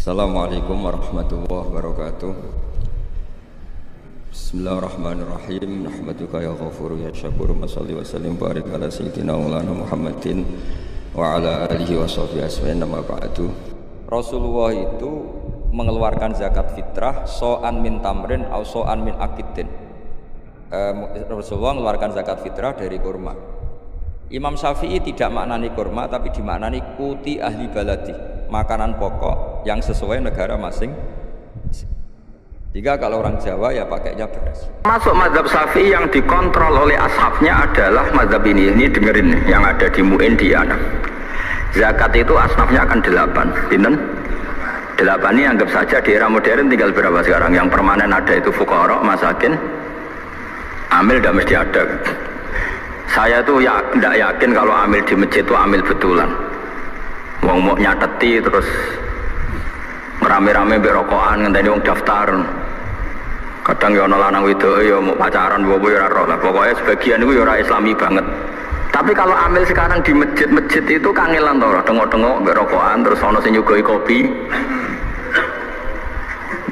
Assalamualaikum warahmatullahi wabarakatuh. Bismillahirrahmanirrahim. Nahmaduka ya ghafuru ya syakuru. Mashalli wa sallim barik ala sayyidina maulana Muhammadin wa ala alihi wa sahbihi asma'in nama ba'du. Rasulullah itu mengeluarkan zakat fitrah so'an min tamrin au so'an min akidin. Rasulullah mengeluarkan zakat fitrah dari kurma. Imam Syafi'i tidak maknani kurma tapi dimaknani kuti ahli baladi, makanan pokok yang sesuai negara masing. Jika kalau orang Jawa ya pakainya beras. Masuk mazhab Syafi'i yang dikontrol oleh ashabnya adalah mazhab ini dengerin yang ada di Mu'in di Anak. Zakat itu asnafnya akan 8. Pinten? 8 ini anggap saja di era modern tinggal berapa sekarang? Yang permanen ada itu fuqara, masakin, amil tidak mesti ada. Saya tuh ya tidak yakin kalau amil di masjid itu amil betulan. Wong mau nyateti terus rame-rame berokokan ngenteni wong daftar. Kadang ya ana lanang wedok ya mau pacaran bobo ya ora roh lah. Pokoknya sebagian itu ya ora islami banget. Tapi kalau amil sekarang di masjid-masjid itu kangelan to, tengok-tengok berokokan terus ana sing nyugoi kopi.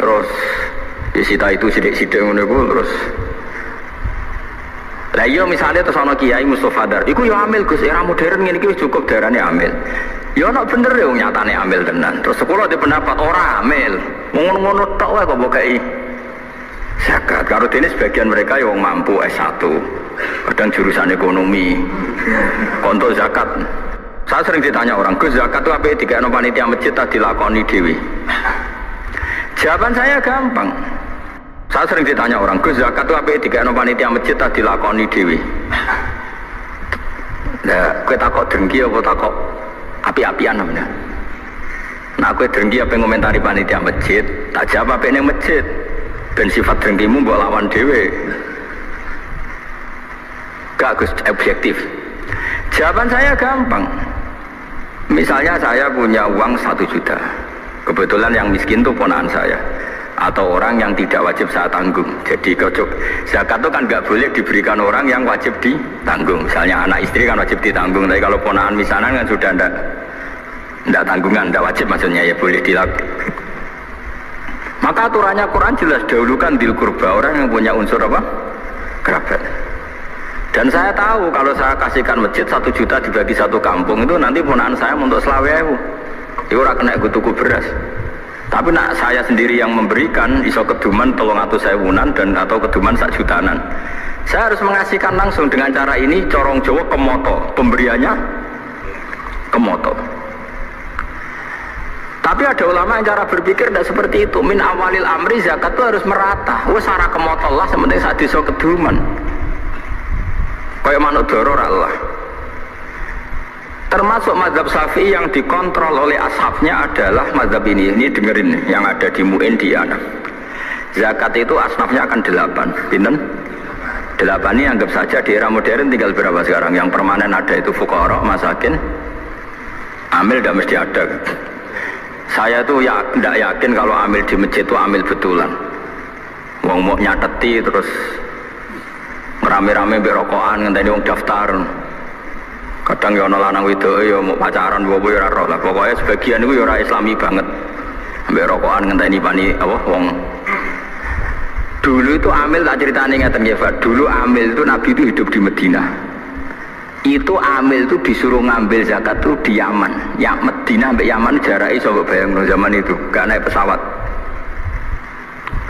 Terus disita itu sidik-sidik ngono iku terus. Lah iya misalnya terus ana kiai Mustofa Dar, iku ya amil Gus, era modern ngene iki wis cukup darane amil. Ya ana bener ya nyatane amil tenan. Terus sekolah di pendapat ora amil. Ngono-ngono tok wae kok mbok kei zakat. Karo dene sebagian mereka ya wong mampu S1. Kadang jurusan ekonomi. Konto zakat. Saya sering ditanya orang, "Gus, zakat itu apa dikene panitia masjid ta dilakoni dhewe?" Jawaban saya gampang. Saya sering ditanya orang, "Gus, zakat itu apa dikene panitia masjid ta dilakoni dhewe?" Lah, kowe takok dengki apa takok api-apian namanya. Nah aku dengki apa ngomentari panitia masjid, tak jawab apa ini masjid. Ben sifat dengkimu mbok lawan dhewe. Gak Gus, objektif. Jawaban saya gampang. Misalnya saya punya uang 1 juta. Kebetulan yang miskin itu ponakan saya atau orang yang tidak wajib saya tanggung. Jadi zakat itu kan nggak boleh diberikan orang yang wajib ditanggung. Misalnya anak istri kan wajib ditanggung, tapi kalau ponakan misanan kan sudah tidak tanggungan, tidak wajib maksudnya ya boleh dilakukan. Maka aturannya Quran jelas dahulukan dil kurba, orang yang punya unsur apa? Kerabat. Dan saya tahu kalau saya kasihkan masjid 1 juta dibagi 1 kampung itu nanti ponakan saya untuk selawewu. Itu orang kena tuku beras. Tapi nak saya sendiri yang memberikan iso keduman 300.000-an dan atau keduman 1 jutaan. Saya harus mengasihkan langsung dengan cara ini corong Jawa kemoto, pemberiannya kemoto. Tapi ada ulama yang cara berpikir tidak seperti itu. Min awalil amri zakat itu harus merata. Wes ora kemoto lah sementing sak desa keduman. Kaya manuk doror Allah. Termasuk mazhab Syafi'i yang dikontrol oleh ashabnya adalah mazhab ini dengerin yang ada di Mu'in di Anak. Zakat itu asnafnya akan 8. Pinten? 8 ini anggap saja di era modern tinggal berapa sekarang? Yang permanen ada itu fuqara, masakin, amil tidak mesti ada. Saya tuh ya tidak yakin kalau amil di masjid itu amil betulan. Wong mau nyateti terus rame-rame berokokan ngenteni wong daftar. Kadang ya ana lanang wedok ya mau pacaran bobo ya ora roh lah. Pokoknya sebagian itu ya ora islami banget. Ambek rokokan ngenteni pani apa wong. Dulu itu amil tak ceritane ngeten nggih, Pak. Dulu amil itu Nabi itu hidup di Madinah. Itu amil itu disuruh ngambil zakat itu di Yaman. Ya Madinah sampai Yaman jaraknya coba bayangno zaman itu, gak naik pesawat.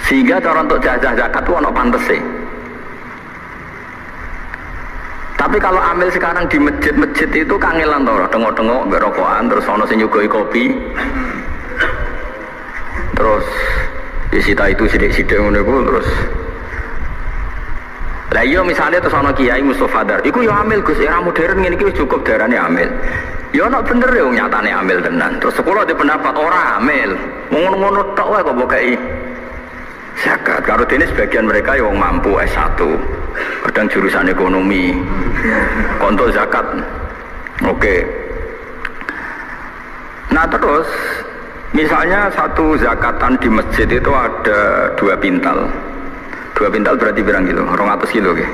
Sehingga cara untuk jajah zakat itu ono pantese. Tapi kalau amil sekarang di masjid-masjid itu kangelan to, tengok-tengok berokokan terus ana sing nyugoi kopi. Terus disita itu sidik-sidik ngono iku terus. Lah iya misalnya terus ana kiai Mustofa Dar, iku ya amil Gus, era modern ngene iki wis cukup darane amil. Ya ana bener ya nyatane amil tenan. Terus sekolah di pendapat ora amil. Ngono-ngono tok wae kok mbok kei zakat. Karo dene sebagian mereka ya wong mampu S1. Kadang jurusan ekonomi. Konto zakat. Oke. Nah terus misalnya satu zakatan di masjid itu ada 2 pintal. 2 pintal berarti berapa kilo? 200 kilo ke?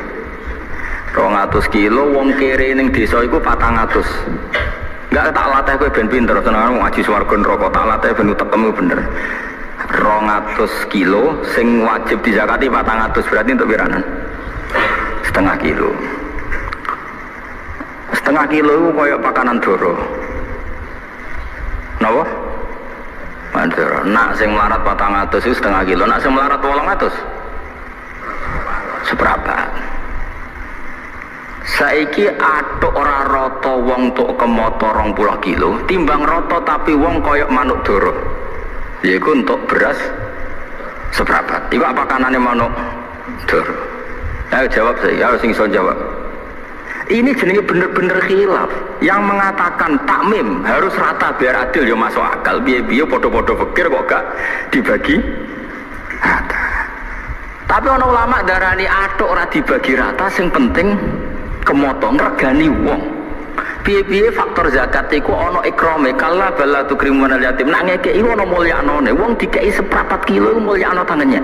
200 kilo wong kere ning desa iku 400. Enggak tak latih kowe ben pinter, seneng ngaji swarga neraka, tak latih ben utekmu bener. 200 kilo sing wajib dizakati 400 berarti untuk piranan? Setengah kilo. Setengah kilo itu kayak pakanan doro. Napa? Mandoro. Nak sing melarat 400 itu setengah kilo, nak sing melarat 800 seberapa? Saiki atuk ora rata wong tok kemoto 20 kilo, timbang rata tapi wong koyok manuk doro. Yaiku untuk beras seberapa? Iku apa kanane manuk doro? Ayo jawab saya, harus sing iso jawab. Ini jenenge bener-bener khilaf. Yang mengatakan takmim harus rata biar adil ya masuk akal. Biye-biye podo-podo fikir kok gak dibagi rata. Tapi ana ulama darani atuk ora dibagi rata, sing penting kemoto ngregani wong. Piye-piye faktor zakat iku ana ikrame, kala bala tukrimun al yatim. Nak ngekeki ana mulyanane, wong dikeki seprapat kilo iku mulyano tangannya.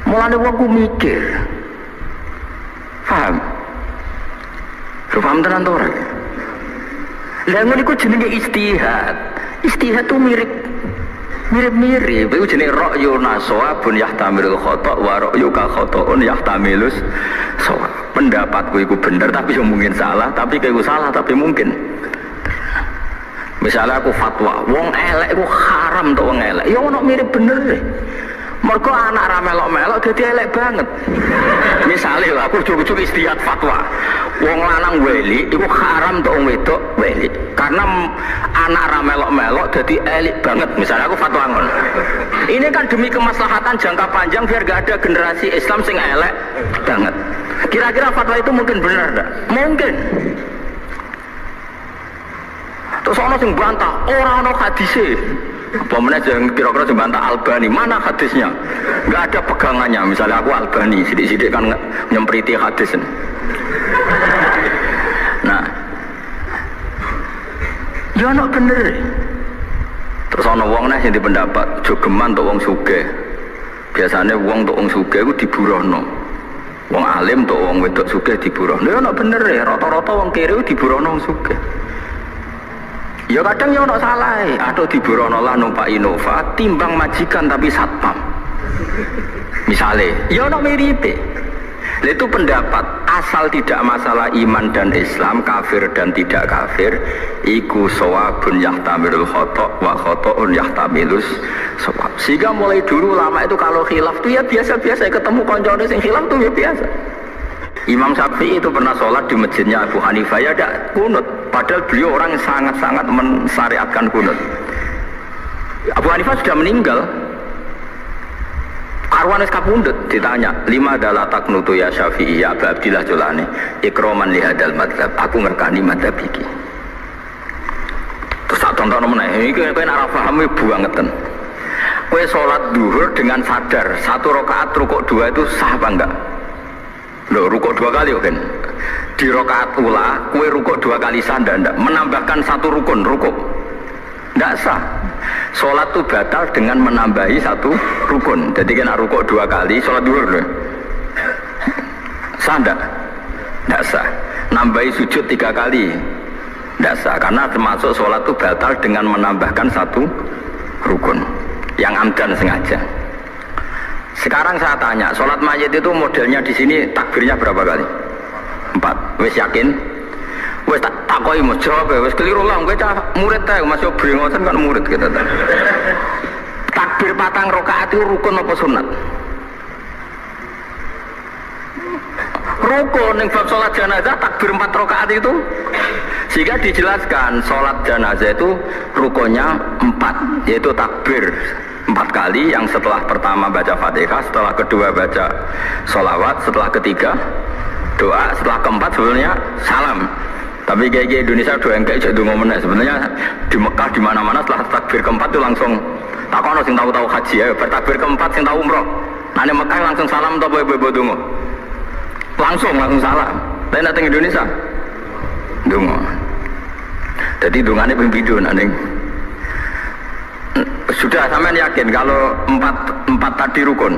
Mulane wong ku mikir. Paham? Paham tenan to ora? Lah ngono iku jenenge istihad. Istihad tuh mirip-mirip. Iku jenenge ra'yu nasawabun yahtamilul khata' wa ra'yuka khata'un yahtamilus shawab. Pendapatku iku bener tapi yang mungkin salah, tapi kayakku salah tapi mungkin. Misalnya aku fatwa, wong elek iku haram to wong elek. Ya ono mirip bener deh. Mergo anak ra melok-melok dadi elek banget. Misalnya aku cukup istihad fatwa, wong lanang weli iku haram to wong wedok weli. Karena anak ra melok-melok dadi elek banget. Misalnya aku fatwa ngono. Ini kan demi kemaslahatan jangka panjang biar gak ada generasi Islam sing elek banget. Kira-kira fatwa itu mungkin benar enggak? Mungkin. Terus ono sing bantah, ora ono hadise. Apa meneh yang kira-kira bantah Albani, mana hadisnya? Enggak ada pegangannya. Misalnya aku Albani, sidik-sidik kan nyempriti hadis. Nah, ya ono bener. Terus ono wong nek sing pendapat jogeman untuk wong sugih. Biasanya wong untuk wong sugih iku diburohno. Wong alim untuk wong wedok sugih diburohno. Ya ono bener ya, rata-rata wong kiri diburohno wong sugih. Ya kadang ya ono salah, atau diburono lah numpak Innova timbang majikan tapi satpam. Misalnya, ya ono miripe. Itu pendapat asal tidak masalah iman dan Islam, kafir dan tidak kafir, iku shawabun yahtamilul khata' wa khata'un yahtamilus shawab. Sehingga mulai dulu lama itu kalau khilaf itu ya biasa-biasa, ketemu koncone sing khilaf itu ya biasa. Imam Syafi'i itu pernah sholat di masjidnya Abu Hanifah, ya ada kunut. Padahal beliau orang yang sangat-sangat mensyariatkan kunut. Abu Hanifah sudah meninggal. Karwan es kapundut ditanya, 5 adalah taknutu ya Syafi'i ya Abu Abdillah Jolani ikroman lihadal madhab. Aku ngerkani madhab iki. Terus tak tonton meneh. Ini kau nak paham ibu bangetan. Kau sholat duhur dengan sadar 1 rakaat rukuk 2 itu sah apa enggak? Loh, rukuk 2 kali kan? Di rakaat ula, kue rukuk 2 kali sanda, ndak menambahkan 1 rukun rukuk, ndak sah. Sholat itu batal dengan menambahi 1 rukun. Jadi kena rukuk 2 kali, sholat duhur loh. Sah ndak sah. Nambahi sujud 3 kali, ndak sah. Karena termasuk sholat itu batal dengan menambahkan 1 rukun yang amdan sengaja. Sekarang saya tanya, sholat mayit itu modelnya di sini takbirnya berapa kali? 4. Wes yakin? Wes tak koi mau jawab ya. Wes keliru lah. Gue cah murid teh masih beringosan kan murid kita. Takbir 4 rakaat itu rukun apa sunat? Rukun yang bab sholat jenazah takbir 4 rakaat itu. Sehingga dijelaskan sholat jenazah itu rukunnya 4, yaitu takbir 4 kali, yang setelah pertama baca Fatihah, setelah kedua baca sholawat, setelah ketiga doa, setelah keempat sebenarnya salam. Tapi kayak Indonesia doa yang kayak jadi ngomongnya sebenarnya di Mekah di mana-mana setelah takbir keempat itu langsung takono sing tahu haji ya, bertakbir keempat sing tahu umroh. Nane Mekah langsung salam atau bobo dongo. Langsung salam. Tapi datang Indonesia dongo. Jadi dongane pembidu nane. Sudah sampean yakin kalau 4 tadi rukun?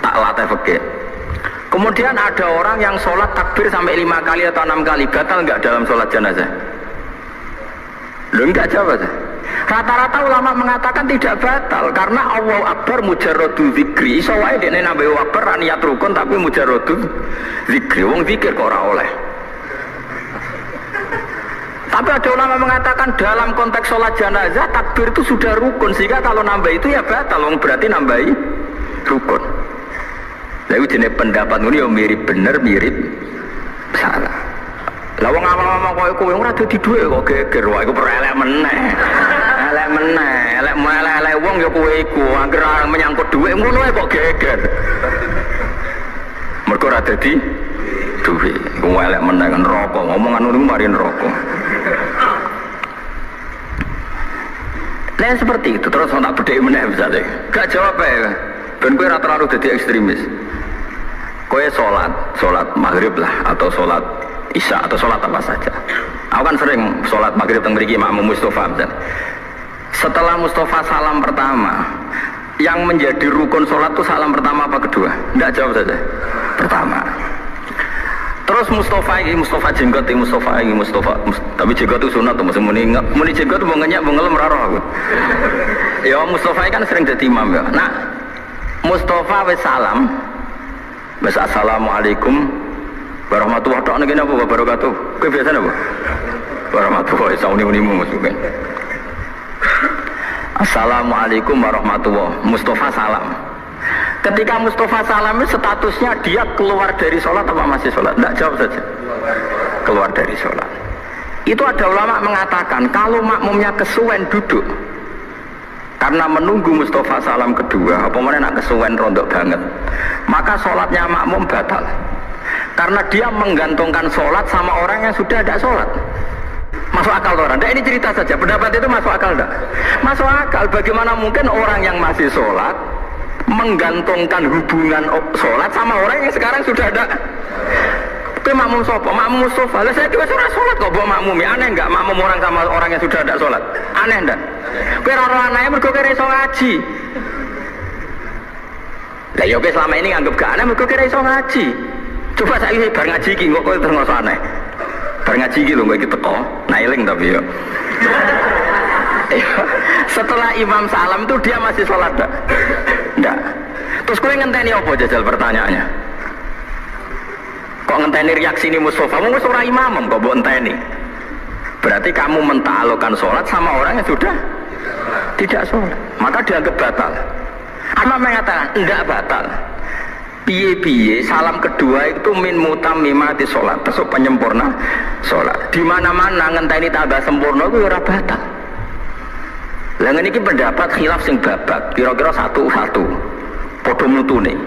Tak latih fikih. Kemudian ada orang yang sholat takbir sampai 5 kali atau 6 kali, batal nggak dalam sholat jenazah? Lu enggak jawab. Rata-rata ulama mengatakan tidak batal karena Allahu Akbar mujarradu zikri. Iso wae dene nambah Akbar niat rukun tapi mujarradu zikri. Wong zikir kok ora oleh. Tapi ada ulama mengatakan dalam konteks sholat jenazah takbir itu sudah rukun sehingga kalau nambah itu ya batal. Wong berarti nambahi rukun. Lalu jenis pendapat ini yang mirip bener mirip salah. Lah wong awam-awam kowe ora dadi dhuwit kok geger wae iku perelek meneh. Elek wong ya kowe iku anggere menyangkut dhuwit ngono kok geger. Mergo ora dadi dhuwit. Iku elek meneh kan neraka, ngomongan ngono mari neraka. Lah seperti itu terus tak bedhek meneh misale. Gak jawab ya. Ben kowe ora terlalu dadi ekstremis. Kowe salat maghrib lah atau salat isya atau sholat apa saja. Aku kan sering sholat maghrib teng mriki makmum Mustafa. Setelah Mustafa salam pertama, yang menjadi rukun sholat itu salam pertama apa kedua? Tidak, jawab saja. Pertama. Terus Mustafa jenggot tapi jenggot itu sunat tuh muni jenggot mau ngenyak mau ngelem raro aku. Ya Mustafa kan sering jadi imam ya. Nah Mustafa wis salam, wis assalamualaikum warahmatullahi wabarakatuh. Kowe biasa napa? Warahmatullahi sauni-unimu maksudnya. Assalamualaikum warahmatullahi. Mustafa salam. Ketika Mustafa salam statusnya dia keluar dari sholat apa masih sholat? Tidak, jawab saja. Keluar dari sholat. Itu ada ulama mengatakan kalau makmumnya kesuwen duduk karena menunggu Mustafa salam kedua, apa mana nak kesuwen rondok banget, maka sholatnya makmum batal. Karena dia menggantungkan sholat sama orang yang sudah tidak sholat. Masuk akal orang? Nah, ini cerita saja, pendapat itu masuk akal tidak? Masuk akal. Bagaimana mungkin orang yang masih sholat menggantungkan hubungan sholat sama orang yang sekarang sudah ada? Itu makmum sopo? Makmum Mustafa. Lah saya kira surah sholat kok bawa makmum. Aneh enggak makmum orang sama orang yang sudah ada sholat? Aneh enggak? Kira orang aneh mergo kira iso ngaji. Lah ya oke selama ini nganggep gak aneh mergo kira iso ngaji. Coba saya bar ngaji iki kok terus ngoso aneh. Bar ngaji iki lho kok iki teko, nailing tapi ya. Setelah imam salam tuh dia masih sholat enggak? Enggak. Terus kowe ngenteni apa jajal pertanyaannya? Kok ngenteni reaksi ini Mustafa? Wong wis ora imam kok mbok enteni. Berarti kamu mentaklukkan sholat sama orang yang sudah tidak sholat. Maka dianggap batal. Ama mengatakan enggak batal. Piye-piye salam kedua itu min mutammimati sholat, termasuk penyempurna sholat. Di mana-mana ngenteni tambah sempurna itu ora batal. Lah ngene iki pendapat khilaf sing babak, kira-kira satu-satu. Padha mutune.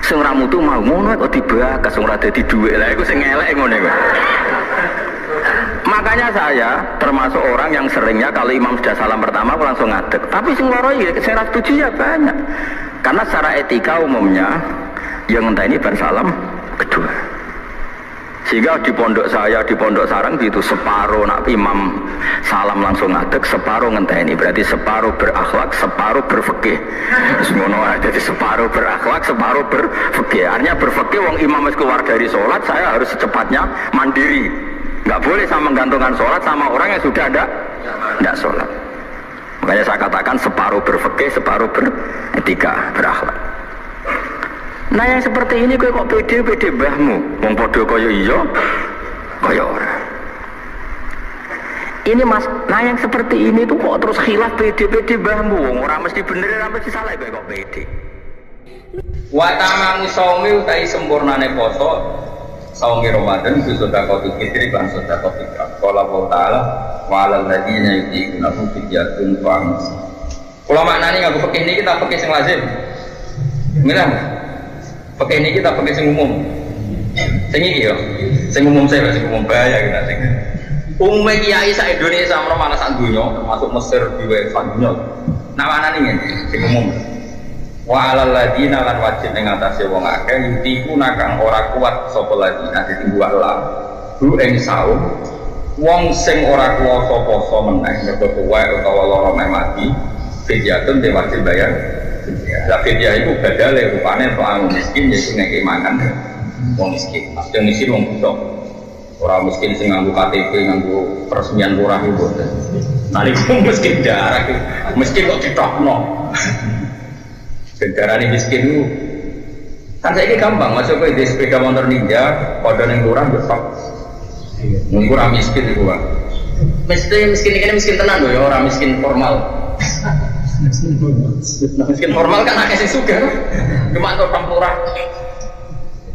Sing ora mutu mau ngono kok dibakas sing ora dadi dhuwit. Lah iku sing elek ngono iku. Makanya saya termasuk orang yang seringnya kalau imam sudah salam pertama aku langsung ngadeg. Tapi sing loro iki sing ora setuju ya banyak. Karena secara etika umumnya yang ngenteni bar salam kedua. Sehingga di pondok saya, di pondok sarang gitu separuh nak imam salam langsung ngadeg, separuh ngenteni. Berarti separuh berakhlak, separuh berfikih. Semono jadi separuh berakhlak, separuh berfikih. Artinya berfikih wong imam wis keluar dari sholat, saya harus secepatnya mandiri. Nggak boleh sama menggantungkan sholat sama orang yang sudah ada tidak sholat. Makanya saya katakan separuh berfikih, separuh beretika, berakhlak. Nah yang seperti ini kok pede mbahmu, wong padha kaya iya, kaya ora. Ini mas, nah yang seperti ini tuh kok terus khilaf pede mbahmu, wong ora mesti bener, ora mesti salah kok pede. Wa tamamu shaumi utai sempurnane poso, saumi Ramadan itu sedekah fitri lan sedekah fitrah. Qala wa ta'ala wa 'alal ladzina yutiquna fidyatun ta'am. Kula maknani nganggo fikih niki kita fikih sing lazim. Mirang. Fikih niki kita fikih sing umum. Sing iki yo, sing umum saya sing umum bahaya kita sing. Umum kiai sak Indonesia mana sak dunya termasuk Mesir diwe sak dunya. Nah maknani ngene sing umum. Wa 'alal ladzina lan wajib ing atase wong akeh yutiquna kang ora kuat sapa ladzina ditinggu Allah. Bu ing saum wong sing ora kuwasa poso meneh mergo tuwa utawa lara meh mati fidyatun te wajib bayar Lah fidyah itu badale rupane soal miskin yaitu ngeki mangan wong miskin. Maksudnya miskin wong butuh. Orang miskin sing nganggo KTP, nganggo peresmian lurah iku. Nali miskin jarak miskin kok ditokno. Sejarane miskin itu kan saiki gampang masuk ke di sepeda motor ninja, padha ning lurah besok. Nunggu orang miskin itu Pak. Miskin ini miskin tenan lho ya, orang miskin formal. Miskin formal kan akeh sing sugih. Cuma untuk orang lurah.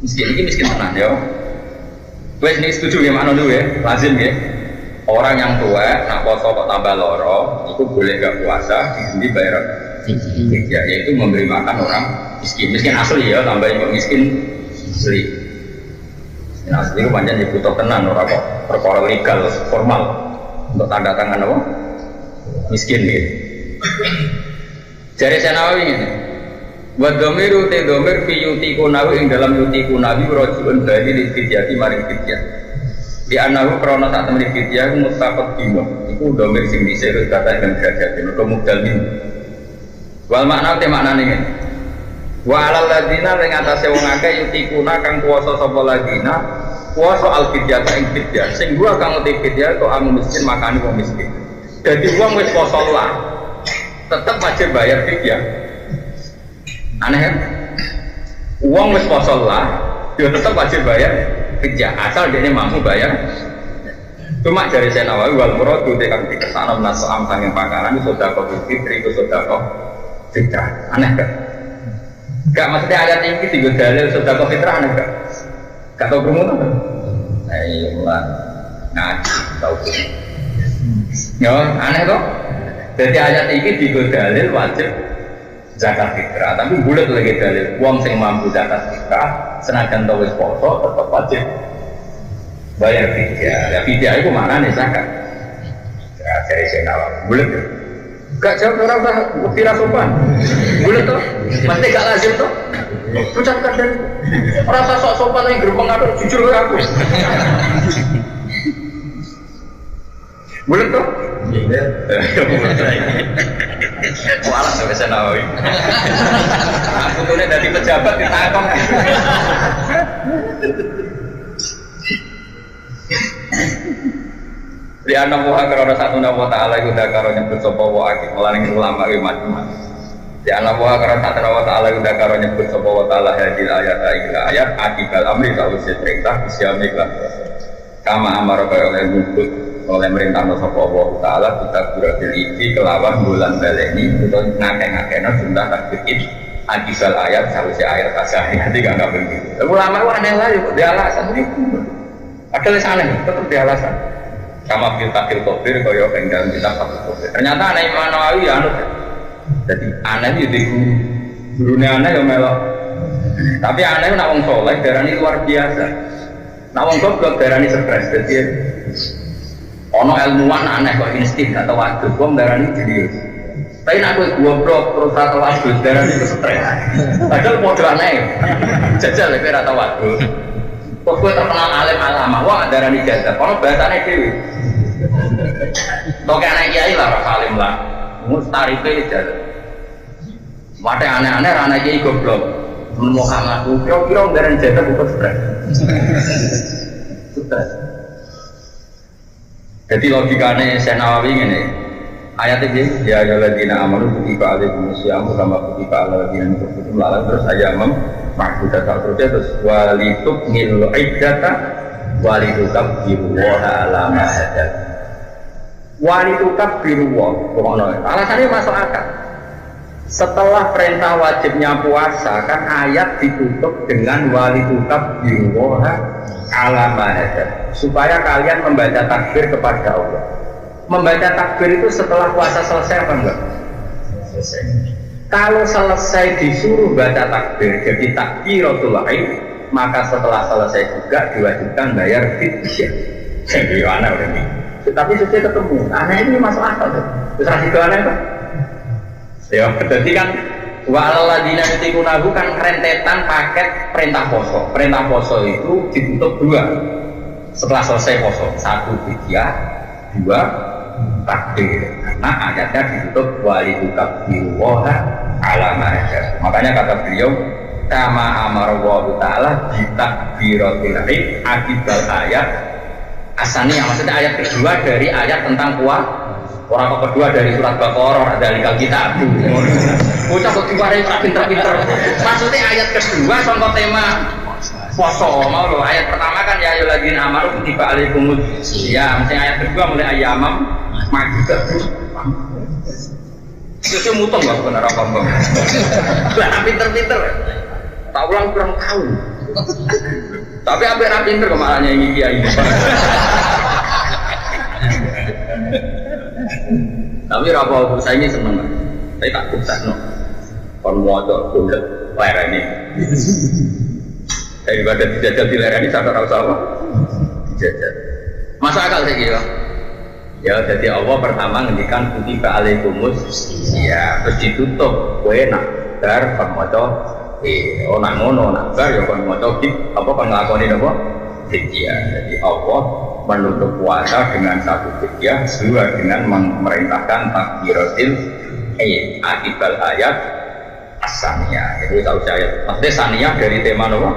Miskin ini miskin tenan ya. Wes ini setuju ya makna dulu ya, lazim ya. Orang yang tua nak poso kok tambah loro, itu boleh gak puasa, di bayar ya, yaitu memberi makan orang miskin asli ya, tambahin miskin asli. Miskin asli itu panjang dibutuh tenan orang kok perkara legal formal untuk tanda tangan apa? Miskin gitu. Jari Senawi ini. Buat domiru te domir fi yutiku nawi ing dalam yutiku nawi rojiun bali li fidyati maring fidyah. Di anahu krono saat temani fidyah mustaqot bimo. Iku domir sing disebut kata dengan derajat itu mudal min. Wal makna te makna nih. Wa alal ladina ing atase wong akeh yutikuna kang kuwasa sapa ladina kuwasa al fidyah ing fidyah. Sing gua kang uti fidyah to anu miskin makani wong miskin. Dadi wong wis poso lah tetep wajib bayar fidyah. Aneh kan? Uang wis poso lah, dia tetap wajib bayar fidyah asal dia mampu bayar. Cuma dari saya Nawawi wal muradu tekan dikesana nasoam sanging pakaran sedekah fitri itu sedekah fitrah. Aneh kan? Gak maksudnya ayat ini tiga dalil sedekah fitrah aneh kan? Gak tau berumur kan? Ayo lah ngaji tahu kan? Ya aneh toh? Jadi ayat ini tiga dalil wajib zakat fitrah, tapi bulat lagi dalil uang sing mampu zakat fitrah senajan tau wis poso tetap wajib bayar fidyah. Ya fidyah itu mana nih zakat? Ya dari Senawa bulat tuh. Gak jauh orang tak kira sopan. Bulat tuh, pasti gak lazim tuh. Ucapkan dan rasa sok sopan yang gerbang ada jujur ke aku. Bulat tuh. Walah sampai Senawi. Aku tuh dari pejabat ditakon. Di anak buah karena satu nama Taala itu dah karena nyebut sopo wajib melalui ulama macam-macam. Di anak buah karena satu nama Taala itu dah karena nyebut sopo Taala hadil ayat akibal amri tahu secerita siamik lah. Kama amar oleh nyebut oleh merintah sopo Allah Taala kita berakhir ini kelawan bulan baleni itu ngake-ngakena sunnah takbir akibal ayat seharusnya ayat kasih nanti gak begitu. Ulama itu aneh lah dia alasan itu. Ada alasan tetap dia alasan. Sama filtakil kofir kaya yang dalam kitab Fathul Kofir. Ternyata aneh Imam Nawawi ya jadi aneh itu di gurunya aneh yang melok. Tapi aneh itu nak wong soleh darani luar biasa. Nak wong goblok darani stres. Jadi ono ilmuwan aneh kok insting atau waktu wong darani jenius. Tapi nak kowe goblok terus atau waktu darani itu stres. Padahal modal aneh. Jajal lek ora tau waktu. Kok kowe terkenal alim alama, wah darani jazab. Ono bahasane dhewe. Tok anak kiai lah alim lah. Mustarife jazab. Wate aneh-aneh ra anak kiai goblok. Muhammad kira-kira darani jazab bukan stres. Stres. Jadi logikane Senawi ngene. Ayat ini ya ayyuhalladzina amanu kutiba alaikumus syiyamu kama kutiba alal ladzina min qablikum la'allakum tattaqun. Maksudah terus walitub nil iddata walitukab biruwaha alama hadal walitukab biruwah alasannya masuk akal. Setelah perintah wajibnya puasa kan ayat ditutup dengan walitukab biruwaha alama hadal supaya kalian membaca takbir kepada Allah. Membaca takbir itu setelah puasa selesai apa enggak? Selesai. Kalau selesai disuruh baca takbir jadi takbiratul ain, maka setelah selesai juga diwajibkan bayar fidyah. Jadi aneh udah nih. Tapi sesuai ketemu, aneh ini masuk akal tuh. Terus itu aneh tuh. Ya, jadi kan waladina yutikunahu kan rentetan paket perintah poso. Perintah poso itu ditutup dua. Setelah selesai poso, satu fidyah, dua takbir. Karena ayatnya ditutup walitukabbiruwaha alamah. Makanya kata beliau, kama amarallahu ta'ala bitakbiratil id akibal ayat asani, yang maksudnya ayat kedua dari ayat tentang puasa. Orang kedua dari surat Baqarah dari kitab. Bocah kok diwarai pinter-pinter. Maksudnya ayat kedua contoh tema poso mau loh. Ayat pertama kan ya ayyuhalladzina amanu kutiba alaikumul ya, mesti ayat kedua mulai ayyamam ma'dudat. Itu mutong enggak benar apa bang? Lah pinter-pinter. Tak ulang kurang tahu. Tapi sampai ra pinter kemalahnya ini kiai. Tapi rapal saya ini seneng, saya tak sukses no. Kon motor kulit lereni. Daripada dijajal di lereni, saya tak tahu apa. Dijajal. Masa akal saya kira. Ya, jadi Allah pertama ngendikan kutiba alaikumus, ya terus ditutup. Kue nak dar kon motor, nak ngono nak dar ya kon motor git, apa kon nglakoni apa? Fidyah. Jadi Allah menutup puasa dengan satu fidyah, dua dengan memerintahkan takbiratil akibal ayat as-saniyah. Itu tahu saya. Maksudnya saniyah dari tema apa?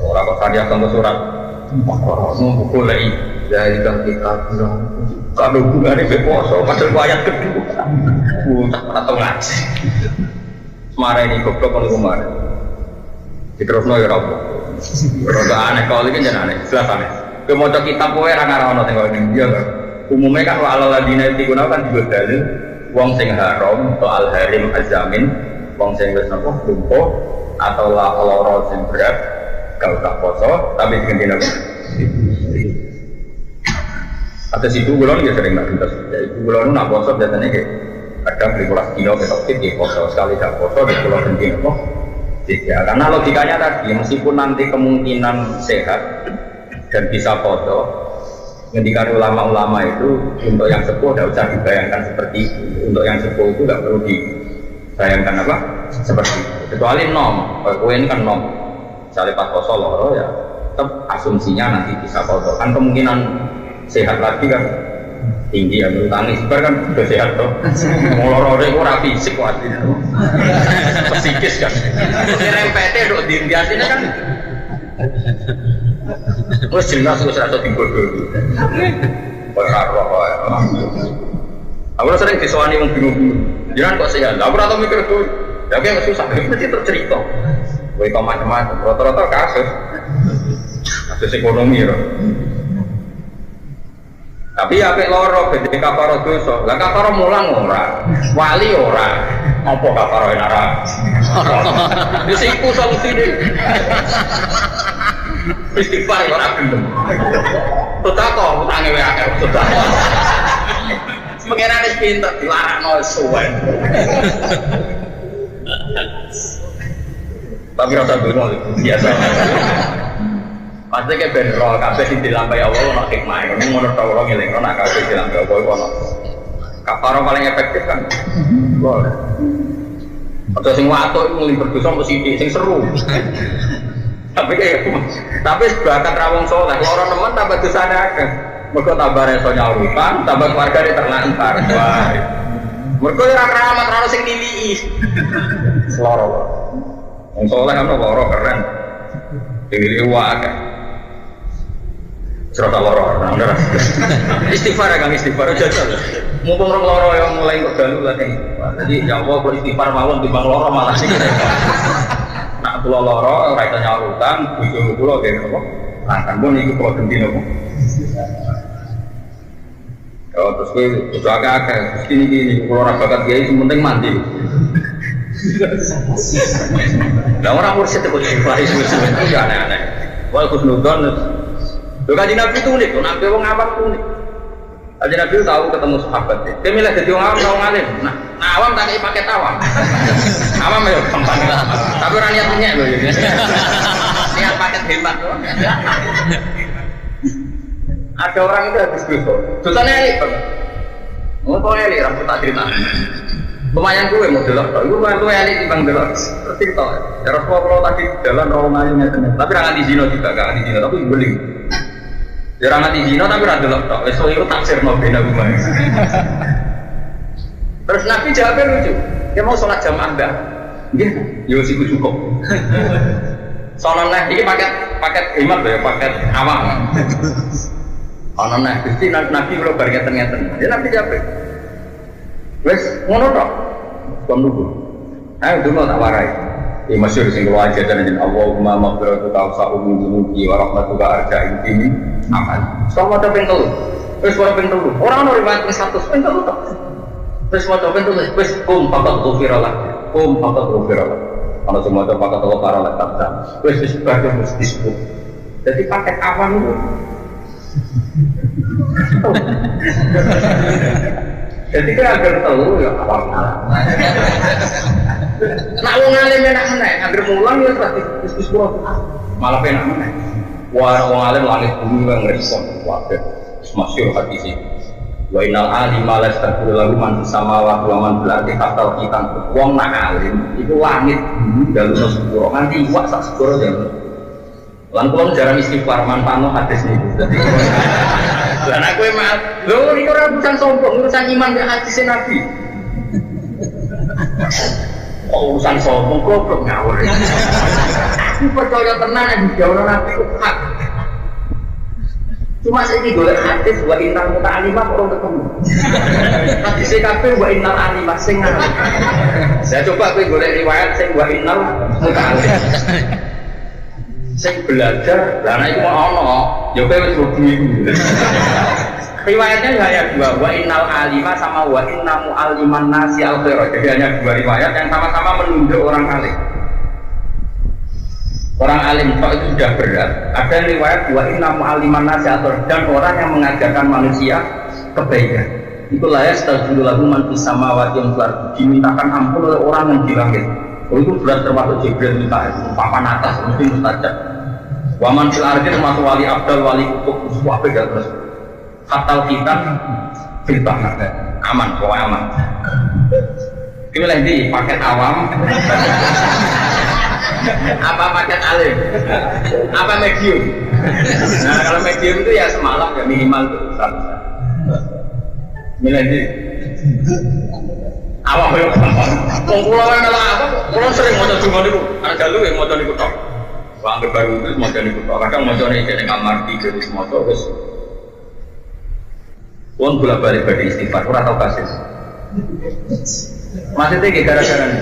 Orang kok saniyah contoh surat Baqarah mulai dari kita kalau hubungannya berpuasa padahal ayat kedua tak pernah tahu ngaji semarang ini goblok kalau kemarin diterusno ya Rabu rada aneh kalau ini jangan aneh jelas aneh kemoco kitab kowe ra ngarono tengok ini iya kan umumnya kan wa alal ladina digunakan juga dalil wong sing haram atau al harim azamin wong sing wis napa lumpuh atau lara sing berat gak usah poso tapi diganti apa atas itu gulon ya sering nak pintas ya itu gulon nak poso biasanya kayak kadang beri kelas kilo besok ya poso sekali gak poso di pulau ganti apa ya karena logikanya tadi meskipun nanti kemungkinan sehat dan bisa foto ngendikan ulama-ulama itu untuk yang sepuh tidak usah dibayangkan seperti itu untuk yang sepuh itu tidak perlu dibayangkan apa seperti itu kecuali nom kalau ini kan nom misalnya pas poso loro ya tetap asumsinya nanti bisa foto kan kemungkinan sehat lagi kan tinggi ya menurut tangis kan udah sehat toh mau loro itu rapi fisik aslinya psikis kan rempete dok diindiasinya kan terus jelas terus rasa tinggal dulu aku sering disewani yang bingung-bingung jangan kok sehat aku rata mikir tuh ya kayak susah mesti tercerita gue kok macam-macam rata-rata kasus ekonomi ya tapi ya apik loro beda kafaro dosa lah kafaro mulang ora wali ora apa kafaro ora wis iku solusine istighfar ora gelem tetako utange wae akeh tetako mengenane pinter dilarakno suwe tapi rasa dulu biasa pasti kayak benrol, kabeh sing dilampahi Allah ono hikmah. Ini menurut Allah ngelingno nak kabeh dilampahi Allah ono. Kafaro paling efektif kan. Boleh. Atau sing watuk mung berdosa mesti sing seru. Tapi bakat rawong saleh, loro nemen tambah dosane akeh. Mergo tambah reso nyawutan, tambah keluargane terlantar. Wah. Mergo ora keramat ora sing nilii. Loro. Wong saleh kan loro keren. Diri wae. Serta loro, bener. Istighfar ya kang istighfar jajal. Mumpung orang loro yang mulai kok dalu lah jadi ya Allah kok istighfar mawon timbang loro malah sih. Nak kula loro ora iso nyawutan, bojo kula nggih napa? Kan pun iki kula ganti napa? Oh terus kowe kudu akeh-akeh, terus gini kula ora bakat kiai sing penting mandi. Lah ora mursyid kok istighfar itu aneh-aneh. Wah khusnudon Loh Kanjeng Nabi itu unik, nabi wong awam unik. Kanjeng Nabi tahu ketemu sahabat deh. Dia milih jadi wong awam, tahu ngalim. Nah awam tak pakai tawam. Awam ya gampang. Tapi orang niat punya loh ya. Niat paket hemat loh. Ada orang itu habis dosa. Dosanya elik banget. Mau elik rambut tak cerita. Lumayan gue mau delok. Gue lumayan elik timbang delok. Terus itu. Ya Rasulullah tadi jalan rawongannya ternyata. Tapi rangan di zino juga, rangan di zino tapi beli. Jarang nanti zina tapi rada lok besok itu taksir no bina rumah. Terus Nabi jawabnya lucu. Dia mau sholat jamaah enggak? Nggih, yo siku cukup. Soalnya nih, ini paket hemat ya, paket awam. Ono nih, Gusti Nabi kalau bar ngeten-ngeten. Ya Nabi capek. Wes ngono tok. Kon nunggu. Ayo dulu tak warai. Ya masyhur sing kula ajaran jeneng Allahumma maghfiratuka awsa'u min dzunubi wa rahmatuka arja'in dini. Aman. Sama maca ping 3. Wis ora ping 3. Ora ono riwayat ping 100 ping 3 tok. Wis maca ping 3 wis kum faqat ghufirallah. Kum faqat ghufirallah. Kalau semua itu pakai toko para letak dan wes sebagai disebut. Jadi paket awam itu. Jadi kan agar tahu ya awam. Nak wong alim enak meneh, agar mulang ya berarti disebut malah enak meneh. Wah wong alim langit bumi yang respon wae. Masyhur hadis ini. Wa innal alima la yastaqbilu lahu man fis samawati wa man fil ardi hatta ikan wong nak alim iku langit bumi dalem sepuro nganti iwak sak sepuro jan. Lan kula jarang istighfar manfaatno hadis niku. Dadi lan aku emang lho niku ora urusan sombong, urusan iman mek hadis Nabi. Oh urusan sombong goblok ngawur. Aku percaya tenan nek dijawab Nabi ku hak. Cuma saya ini golek hadis wa innal muta'allimah orang ketemu. Hadis kabeh wa innal alimah sing ngalim. Saya coba kowe golek riwayat sing wa innal muta'allimah. Sing belajar, lah nek iku ono, ya kowe wis rugi iku. Riwayatnya hanya dua, wa innal alimah sama wa inna mu'alliman nasi al-khairat. Jadi hanya dua riwayat yang sama-sama menunjuk orang alim. Orang alim kok itu sudah berat. Ada riwayat wa inna mu'alliman nasi dan orang yang mengajarkan manusia kebaikan. Itulah ya staghfiru lahu man fis samawati wal ardi. Dimintakan ampun oleh orang yang di langit. Oh itu berat termasuk Jibril minta papan atas mesti mustajab. Wa man fil ardi termasuk wali abdal wali kutub semua beda terus. Hatta kita fil bahr aman, pokoknya aman. Ini lagi paket awam. Apa paket alim? Apa medium? Nah kalau medium itu ya semalam ya minimal itu besar. Milih awam ya. Pulau kalau apa? Pulau sering mau coba niku. Ada lu yang mau coba niku tok. Wah baru itu mau coba niku tok. Kadang mau coba niku dengan kamar tidur semua tok terus. Uang bolak balik bagi istighfar. Kurang tahu kasus. Maksudnya gara-gara ini.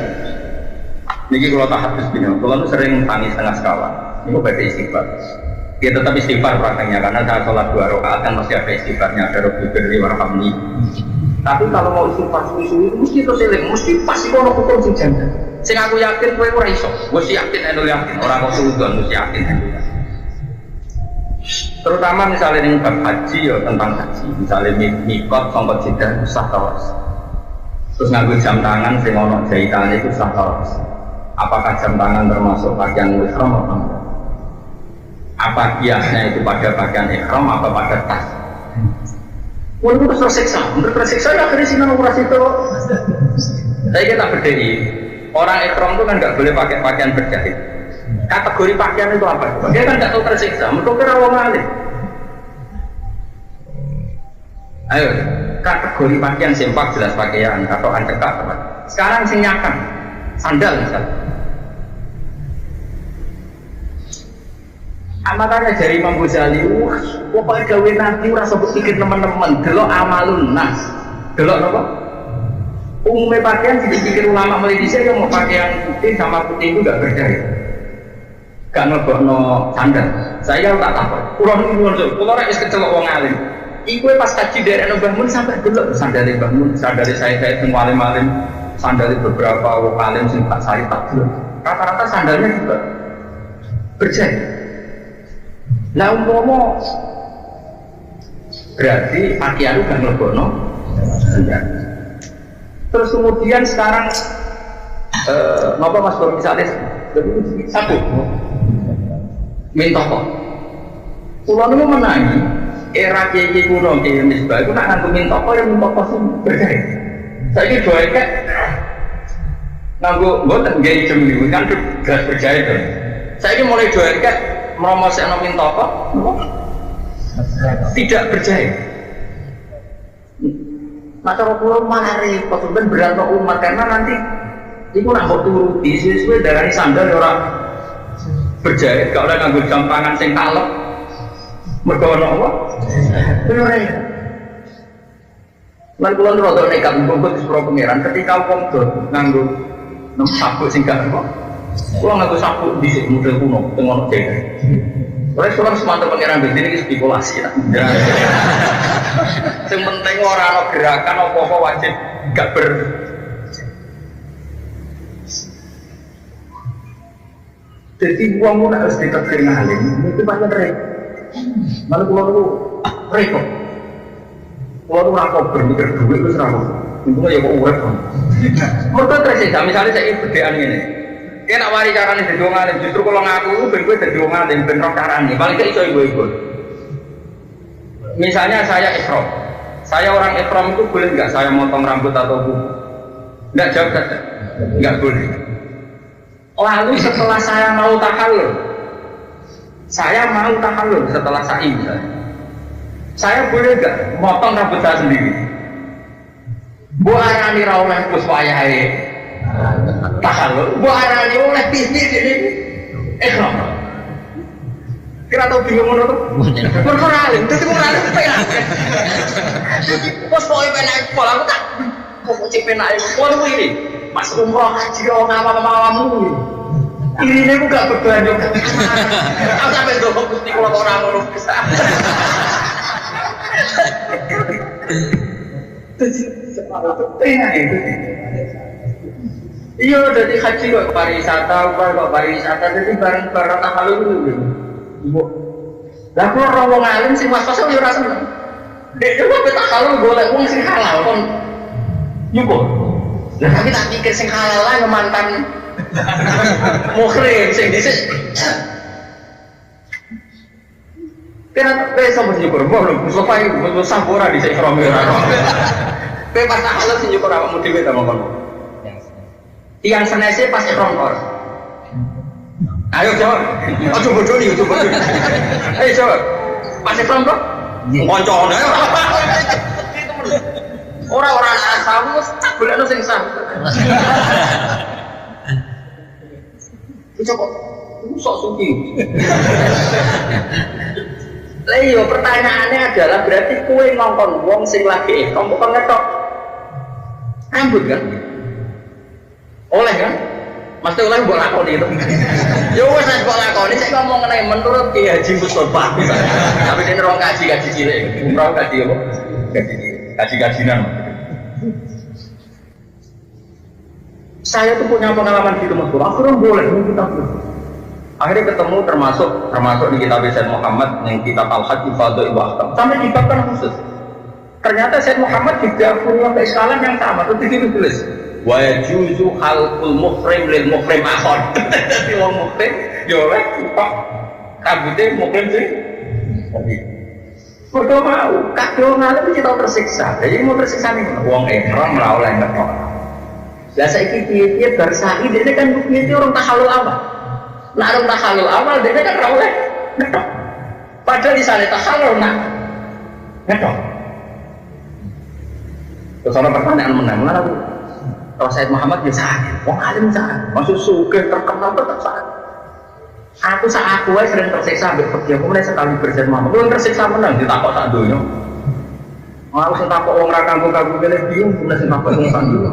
Niki kalau tak habis bingung, kalau itu sering tangis tengah skala, ini baca istighfar. Ya tetap istighfar prakteknya karena saat sholat 2 rakaat kan masih ada istighfarnya, ada Rabbi firli warhamni. Tapi kalau mau istighfar suwi-suwi mesti terus eling, mesti pasti kono hukum sing janda. Sing aku yakin kowe ora iso, mesti yakin endo yakin, ora kok suudon mesti yakin. Terutama misalnya yang bab haji ya tentang haji, misalnya mikot sangka jeddah sah tawas. Terus nganggo jam tangan sing ono jahitane itu sah tawas. Apakah jam tangan termasuk bagian ihram atau enggak? Apa kiasnya itu pada bagian ihram apa pada tas? Walaupun itu tersiksa, untuk tersiksa ya akhirnya sinan operasi itu. Saya kita berdiri, orang ihram itu kan nggak boleh pakai pakaian berjahit. Kategori pakaian itu apa? Dia kan nggak tahu tersiksa, untuk kira wong alim. Ayo, kategori pakaian sempak jelas pakaian atau andekat. Sekarang sing nyakan, sandal misalnya. Makanya dari Imam Ghazali, wah, pokoknya gawe nanti rasa berpikir teman-teman, delok amalun nas, delok apa? Umumnya pakaian dipikir ulama Malaysia yang mau pakaian putih sama putih itu gak berdaya, gak ngebokno sandal. Saya tak tahu, pulau rakyat kecelok wong alim. Iku pas kaji dari Mbah Mun sampai delok sandalnya Mbah Mun, sandalnya saya semua alim-alim, sandalnya beberapa wong alim sing tak sari tak delok. Rata-rata sandalnya juga berjaya. Lah umpama berarti pakaian udah ngelebono. Terus kemudian sekarang ngapa Mas Bro misalnya satu minta kok pulau ini menangi era kiai kuno kiai misbah itu nak nganggo minta kok yang minta kok sih berjaya. Saya ini doa kayak nganggo boten gaya jam ini kan gas berjaya tuh. Saya ini mulai doa kayak meromosekno minta kok tidak berjaya. Nah cara pulau malah repot, kan berantak umat karena nanti itu nak kok turuti sesuai dari sandal orang berjahit, kalau ada nganggur gampangan sing kalep, mergono apa? Beneran. Lan kula nu rada nekat ngumpul di sepuro pangeran ketika wong do nganggo sabuk sing gak apa. Kula nganggo sabuk dhisik model kuno teng ono jengkel. Ora sowan semanten pangeran ben iki spekulasi ta. Sing penting ora ana gerakan apa-apa wajib gak ber jadi uangmu harus ditakdir ngalim itu banyak repot. Malah kula nu repot. Kalau orang berpikir duit itu serang, untungnya ya kok urep kan. Mereka tersiksa, misalnya saya berdean ini, dia nak wari caranya jadi orang alim, justru kalau ngaku itu ben-ben jadi orang alim, ben-ben caranya, paling gak iso ibu-ibu. Misalnya saya ihram, saya orang ihram itu boleh nggak saya motong rambut atau kuku? Nggak jawab saja, nggak boleh. Lalu setelah saya mau tahallul setelah sa'i misalnya. Saya boleh gak motong rambut saya sendiri? Bu arani ra oleh kus wayahe tahallul, bu arani oleh bisnis ini ikhram. Kira tau bingung ngono to? Mergo alim, dadi wong alim penak. Pos pokoke penak pola aku tak kok cek penak kono iki. Mas umroh haji ora ngapa-ngapamu. Irine ku gak berbanyak. Aku sampe ndok Gusti kula ora ngono bisa. Iya, jadi haji kok pariwisata, jadi bareng-bareng tahallul itu. Lah kok ora wong alim sing was-was yo ora seneng. Dek coba tahallul golek wong sing halal kon. Nyukur. Lah tapi tak pikir sing halal lah mantan mukhrim sing dhisik. Kena besok mesti nyukur, Mustafa itu sampura di seikrom merah. Pas halal sih nyukur apa motivasi sama kamu? Yang senesi pas ikrom kor. Ayo jawab. Oh coba dulu. Ayo jawab. Pas ikrom kor? Ngoncon. Orang-orang asal tak boleh nu sing sah. Coba sok suci. Lha pertanyaannya adalah berarti kue ngongkon wong sing lagi ihram bukan ngetok rambut kan? Oleh kan? Mesti oleh mbok lakoni itu. Ya wis nek mbok lakoni sik ngomong ngene menurut Ki Haji Mustofa misalnya. Tapi dene rong kaji cilik, umroh kaji apa? Kaji-kajinan. Saya tuh punya pengalaman gitu Mas Bro. Akhirnya boleh kita akhirnya ketemu termasuk di kitab Sayyid Muhammad yang kitab Al-Hajj Fadl Ibn Ahkam sampai dibabkan khusus. Ternyata Sayyid Muhammad juga punya keislaman yang sama. Itu ditulis wa yajuzu khalqul muhrim lil muhrim akhar. Jadi wong muhrim yo oleh kok kabute muhrim sih. Kok mau kadang ngalim iki tau tersiksa. Jadi mau tersiksa nih wong ihram ora oleh ngetok. Lah saiki piye-piye bar sa'i dene kan piye orang tahallul awal. Nah, orang tahallul awal dia kan rawleh ngetok. Padahal di sana tahallul nak ngetok. Terus ada pertanyaan mana tuh? Kalau Sayyid Muhammad dia sakit, wong alim sakit, maksud sugih terkenal tetap sakit. Aku sering tersiksa ambil pergi. Aku mulai sekali bersaid Muhammad. Aku tersiksa menang ditakok sak donya. Aku sing takok wong ra kanggo kene bingung, mulai sing takok wong sak donya.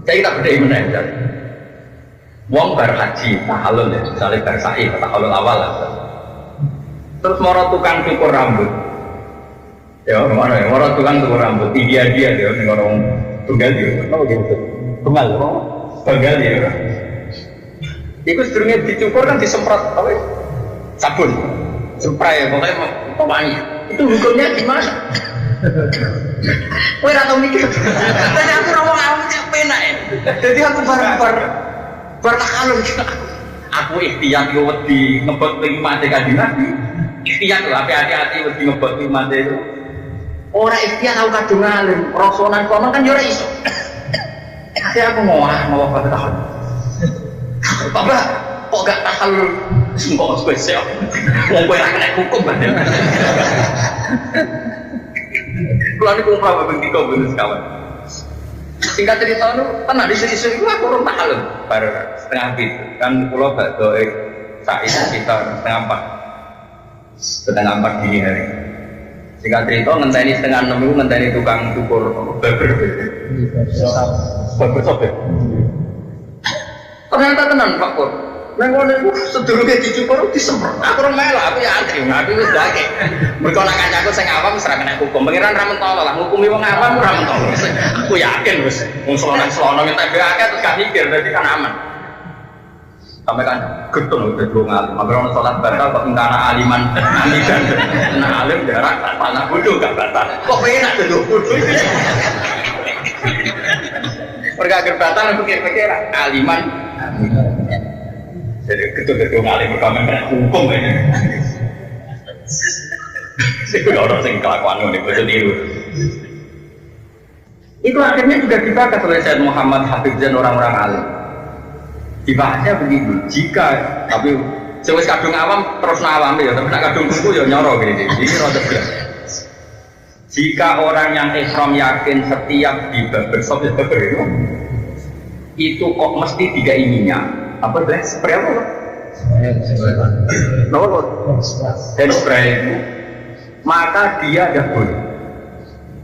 Saya kita beda menang jadi. Wong bar haji, tahallul ya, misalnya bar sa'i, tahallul awal lah. Terus moro tukang cukur rambut. Ya, mana ya? Moro tukang cukur rambut, dia dia nih orang tunggal dia. Apa gitu? Tunggal dia. Iku sedurunge dicukur kan disemprot apa? Sabun. Spray pokoknya pewangi. Itu hukumnya gimana? Kowe ora tau mikir. Tadi aku ora mau cek penak ya. Jadi aku bertakalun aku ikhtiar yo wedi ngebot ping mate kanjeng Nabi. Ikhtiar lho hati-hati wedi ngebot ping mate itu. Ora ikhtiar tau kadung alim, rasonan kono kan yo ora iso. Akhirnya aku mau bertakalun. Bapak, kok gak tahallul? Sumpah spesial. Wong kowe ra kena hukum kan. Pulau ini kumpul apa bentuk kau bentuk kawan. Singkat cerita itu tenang di sini itu aku orang tahu baru setengah bit kan pulau gak doa saat itu sekitar setengah empat dini hari. Singkat cerita ngenteni setengah 6 itu ngenteni tukang cukur beber sobek. Ternyata tenang Pak Pur. Nengone sedurunge dicukur disemprot. Aku ora melok, aku ya antri, aku wis dake. Mergo nek kancaku sing awam wis ra kena hukum. Pengiran ra mentolo lah, ngukumi wong awam ora mentolo. Aku yakin wis wong slono ngetek akeh terus gak mikir dadi kan aman. Sampai kan getun udah dua ngalim. Mager ono salat batal kok ingkana aliman alidan. Nah alim jarak tanah bodoh gak batal. Kok enak tuh bodoh. Pergi agar batal aku pikir-pikir aliman. Jadi gedung-gedung alim kami kena hukum aja. Saya orang sing kelakuan ini betul tiru. Itu akhirnya juga dibahas oleh Syed Muhammad Habib dan orang-orang alim. Dibahasnya begitu. Jika tapi sewes kadung awam terus awam ya, tapi nak kadung buku ya nyoro gini. Ini rada berat. Jika orang yang ihram yakin setiap di bersop ya itu kok mesti tiga ininya. Apa itu? Spray apa? Dan spray itu maka dia ada boleh.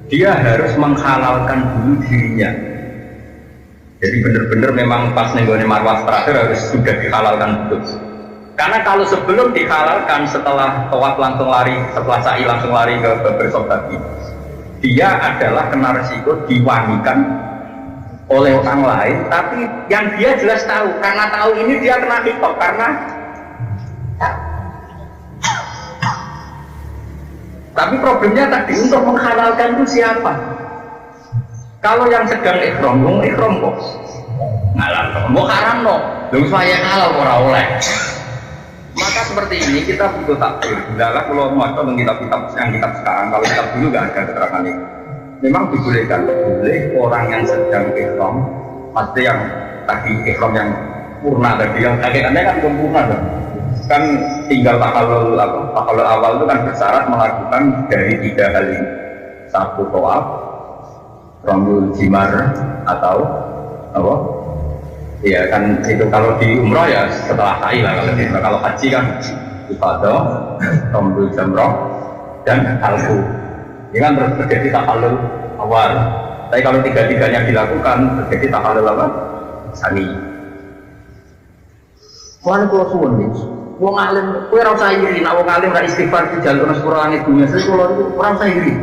Dia harus menghalalkan dulu dirinya. Jadi benar-benar memang pas nenggone marwah terakhir harus sudah dihalalkan betul. Karena kalau sebelum dihalalkan setelah tawaf langsung lari, setelah sa'i langsung lari ke bersop tadi, dia adalah kena resiko diwangikan oleh orang lain, tapi yang dia jelas tahu, karena tahu ini dia kena hitop karena tapi problemnya tadi untuk menghalalkan itu siapa? Kalau yang sedang ihram kok ngalah, mau haram no, belum saya halal orang oleh. Maka seperti ini kita butuh takbir. Adalah kalau mau kitab-kitab yang kitab sekarang, kalau kitab dulu nggak ada keterangan ini. Memang dibolehkan, boleh orang yang sedang ihram, pasti yang tadi ihram yang purna tadi, yang hakikannya kan sempurna kan tinggal takhalul awal itu kan bersyarat melakukan dari 3 hal ini. 1 tawaf, ramyul jimar atau apa? Ya kan itu kalau di umrah ya setelah sa'i lah kalau haji kan ifadah, ramyul jamrah dan halqu. Ini kan terus terjadi tahalul awal. Tapi kalau 3-3-nya dilakukan terjadi tahalul apa? Sani. Kuan kulo suwun nih. Wong alim, kowe ora usah iri, nek wong alim ra istighfar di jalur sepuro langit dunia, sing kulo niku ora usah iri.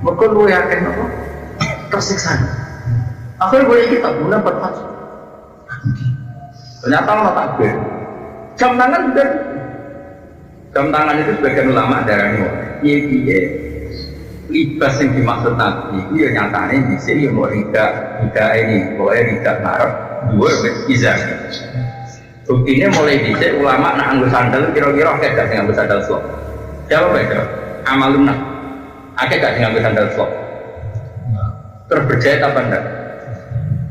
Mergo luwe akeh apa? Tersiksa. Akhirnya boleh kita guna berhak. Ternyata ono takbir. Jam tangan juga. Jam tangan itu sebagian ulama darahnya. Piye libas yang dimaksud Nabi itu ya nyatanya bisa ya mau rida ini boleh rida ngarep dua izar. Buktinya mulai bisa ulama nak anggo sandal kira-kira akeh gak nganggo sandal slop. Jawab aja. Amalun nak akeh gak nganggo sandal slop. Terus berjahit apa enggak?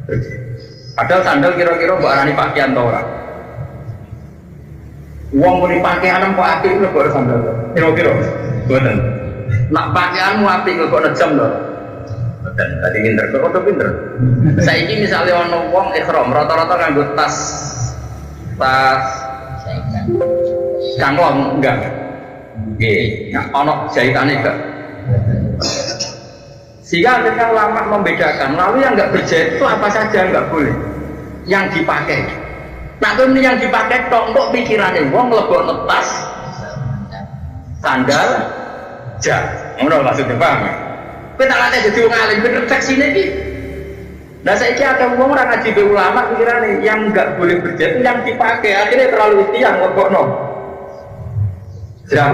Berjahit. Padahal sandal kira-kira mbok arani pakaian ta ora? Wong muni pakaian kok apik kok baru sandal. Kira-kira mboten. Nak pakaianmu apik kok nejam lho. Mboten, tadi pinter kok pinter. Saiki misale ana wong ihram rata-rata nganggo tas cangklong enggak? Nggih, ana jahitane enggak? Sehingga akhirnya ulama membedakan, lalu yang enggak berjahit itu apa saja enggak boleh yang dipakai. Nah ini yang dipakai tok kok pikirannya wong lebokno tas sandal jas, ngono maksudnya paham ya? Kowe tak latih jadi wong alim bener seksine iki. Nah saiki ada wong ora ngaji be ulama pikirane yang enggak boleh berjahit yang dipakai, akhirnya terlalu istiang lebokno. Jam.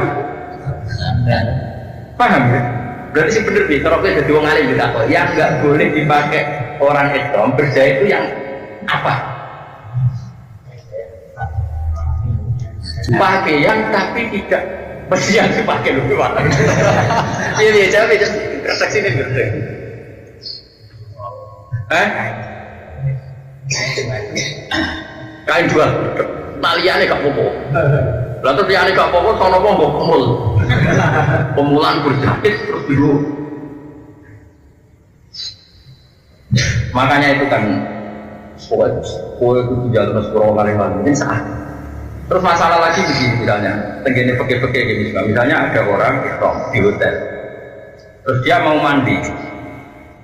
Paham ya? Berarti sih bener nih, kalau kita jadi wong alim kita kok yang nggak boleh dipakai orang ihram berjahit itu yang apa? Pakaian tapi tidak mesti yang dipakai lebih banyak. Ini jawab itu redaksi ini bener. Kain jual, taliannya gak popo. Lalu taliannya gak popo, sono popo kemul. Pemulaan berjahit terus dulu Makanya itu kan kue itu jalan sepuluh kali ini saat. Terus masalah lagi begini misalnya, tenggine peke-peke gitu. Misalnya ada orang di hotel, terus dia mau mandi,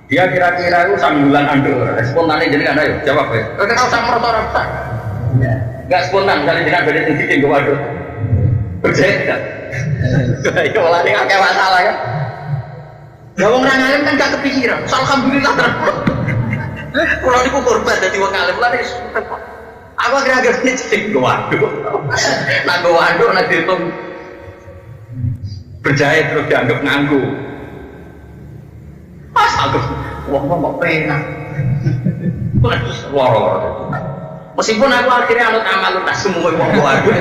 dia kira-kira itu sambilan andor, spontan jadi kan ayo jawab ya. Kenapa sama orang tak? Nggak spontan, misalnya jangan beda tinggi tinggi waduh, berjeda. Ya malah ini kayak masalah kan. Ya orang alim kan gak kepikiran, alhamdulillah terus. Kalau ini korban dari wong alim lah ini aku akhir-akhir ini jadi waduh. Nah waduh nanti itu berjahit terus dianggap nganggu. Pas aku wong kok penak. Terus loro. Meskipun aku akhirnya anut amal tak semua wong waduh.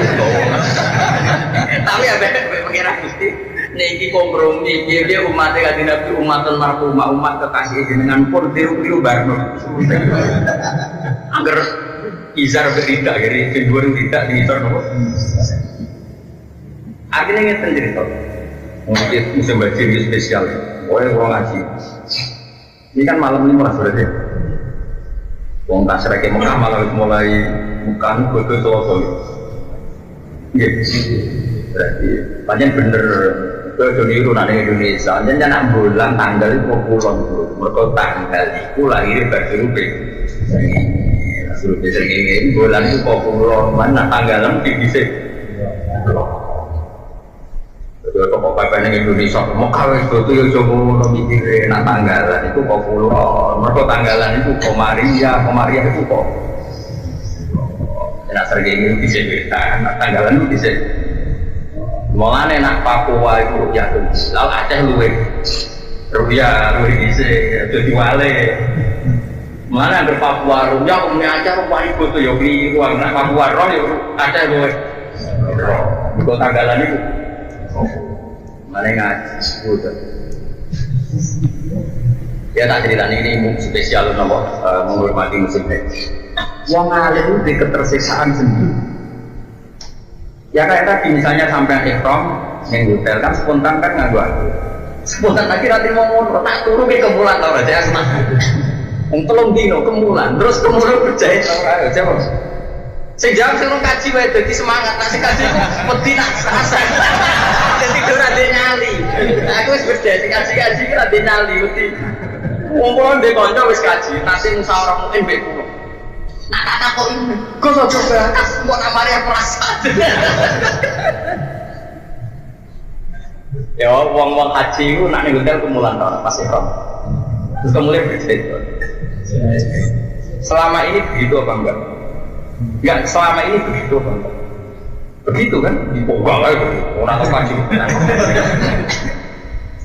Tapi ada pengira Gusti niki kompromi dia umatnya kanjeng Nabi umatun marhumah umat kekasih jenengan pun tiru-tiru barno. Agar izar berita dari figure tidak di izar nopo. Akhirnya ngeten cerita. Mungkin musim baca spesial. Boleh orang ngaji. Ini kan malam ini malah sudah deh. Wong tak serake Mekah malah mulai bukan godo-godo. Iya. Berarti panjang bener ke niru nang Indonesia. Jangan nak bulan tanggal itu kulon bro. Mereka tanggal itu lahir bersurupe. Surupe sering bulan itu kulon mana tanggalan bisa. Kalau pakai nang Indonesia, Mekah itu yang coba mikir nak tanggalan itu kulon. Mereka tanggalan itu Komaria itu kok. Nak sering itu bisa beda. Tanggalan itu bisa. Mulane nak Papua itu ya tuh, lalu Aceh luwe, bisa jadi wale. Mana ada Papua rupiah, kemudian Aceh rupiah itu tuh ya beli uang. Nak Papua roh ya Aceh luwe. Di kota Galan itu, mana ngaji udah. Ya tak cerita ini spesial nopo menghormati musim haji. Yang ada itu di ketersiksaan sendiri. Ya kayak tadi misalnya sampai ikhram yang hotel kan spontan kan nggak gua spontan lagi nanti mau tak turun ke kemulan tau aja asma tolong dino kemulan terus kemulan berjahit tau aja jawab sejak saya kaji wae jadi semangat nasi kaji itu peti nak serasa jadi tidur ada nyali aku wis berjahit kaji ada nyali peti ngomong deh konco wis kaji nasi musyawarah mungkin beku. Nah kata kok ini, gue mau coba mau namanya perasaan. Ya, uang haji itu nak nih hotel kemulan tahun pasti rom. Terus kemudian bercerita. Selama ini begitu apa enggak? Enggak, selama ini begitu apa enggak? Begitu kan? Enggak lah itu, orang haji.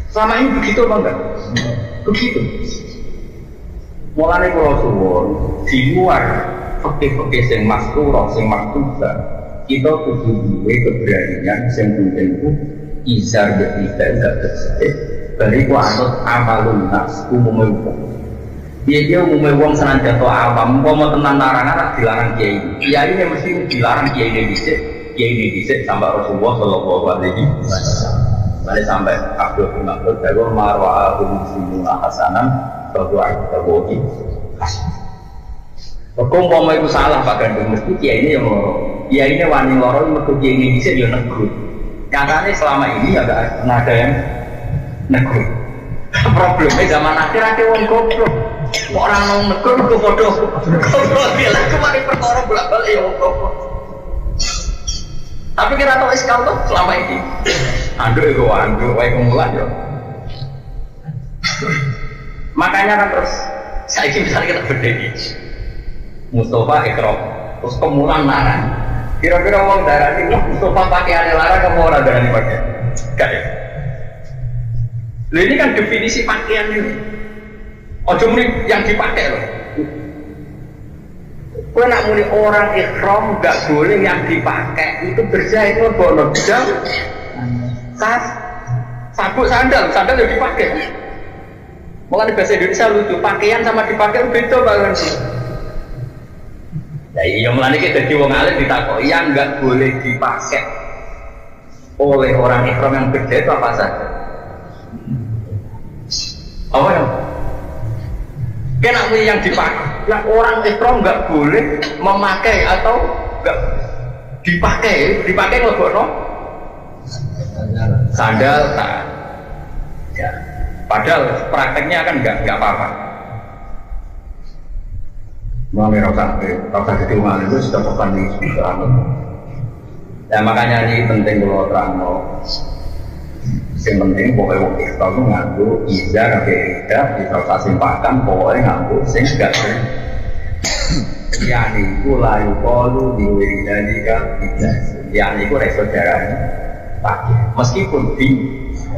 Selama ini begitu apa enggak? Begitu. Mulane kula suwun di luar fakih-fakih sing masturah sing maktuba kita kudu duwe keberanian sing penting ku izar berita enggak tersedek bali ku anut amalun nas umume wong dia umume wong senantiasa awam umpama tenan larangan dilarang kiai ini mesti dilarang kiai ini dhisik sampai Rasulullah sallallahu alaihi wasallam mari sampai Abdul bin Mas'ud dawa marwa muslimuna hasanan bahwa kita bohong. Hukum umpama itu salah Pak Gandung mesti kiai ini yang loro. Kiai ini wani loro mergo kiai ini bisa dia negur. Nyatanya selama ini agak pernah ada yang negur. Problemnya zaman akhir ada orang goblok. Orang mau negur itu bodoh. Goblok bilang kemarin perkara bolak-balik ya orang goblok. Tapi kita tahu kalau selama ini. Anduk, wae kemulan ya. Makanya kan terus saya ingin misalnya kita berdiri Mustafa Ikram terus kemulan larang kira-kira orang darah ini Mustafa pakaiannya larang kamu orang darah ini pakai gak ya? Loh ini kan definisi pakaian ini ojo muni yang dipakai loh kau nak muni orang Ikram gak boleh yang dipakai itu berjahit loh bolong jam sabuk sandal yang dipakai. Mulai bahasa Indonesia lucu, pakaian sama dipakai beda banget sih. Ya iya mulai kita jadi wong alim ditakoi yang nggak boleh dipakai oleh orang Ikram yang berbeda itu apa saja? Apa ya? Kena yang dipakai. Nah, orang ihram nggak boleh memakai atau nggak dipakai ngelebokno sandal tak. Ya. Padahal prakteknya kan nggak apa-apa. Mulai rasa jadi umat itu sudah bukan di sekitar. Ya makanya ini penting kalau terang. Yang penting pokoknya waktu itu nganggu izar beda di proses simpakan pokoknya nganggu sing gak yani ku layu kolu diwiridanika ijaz yani ku resaudara pakai meskipun di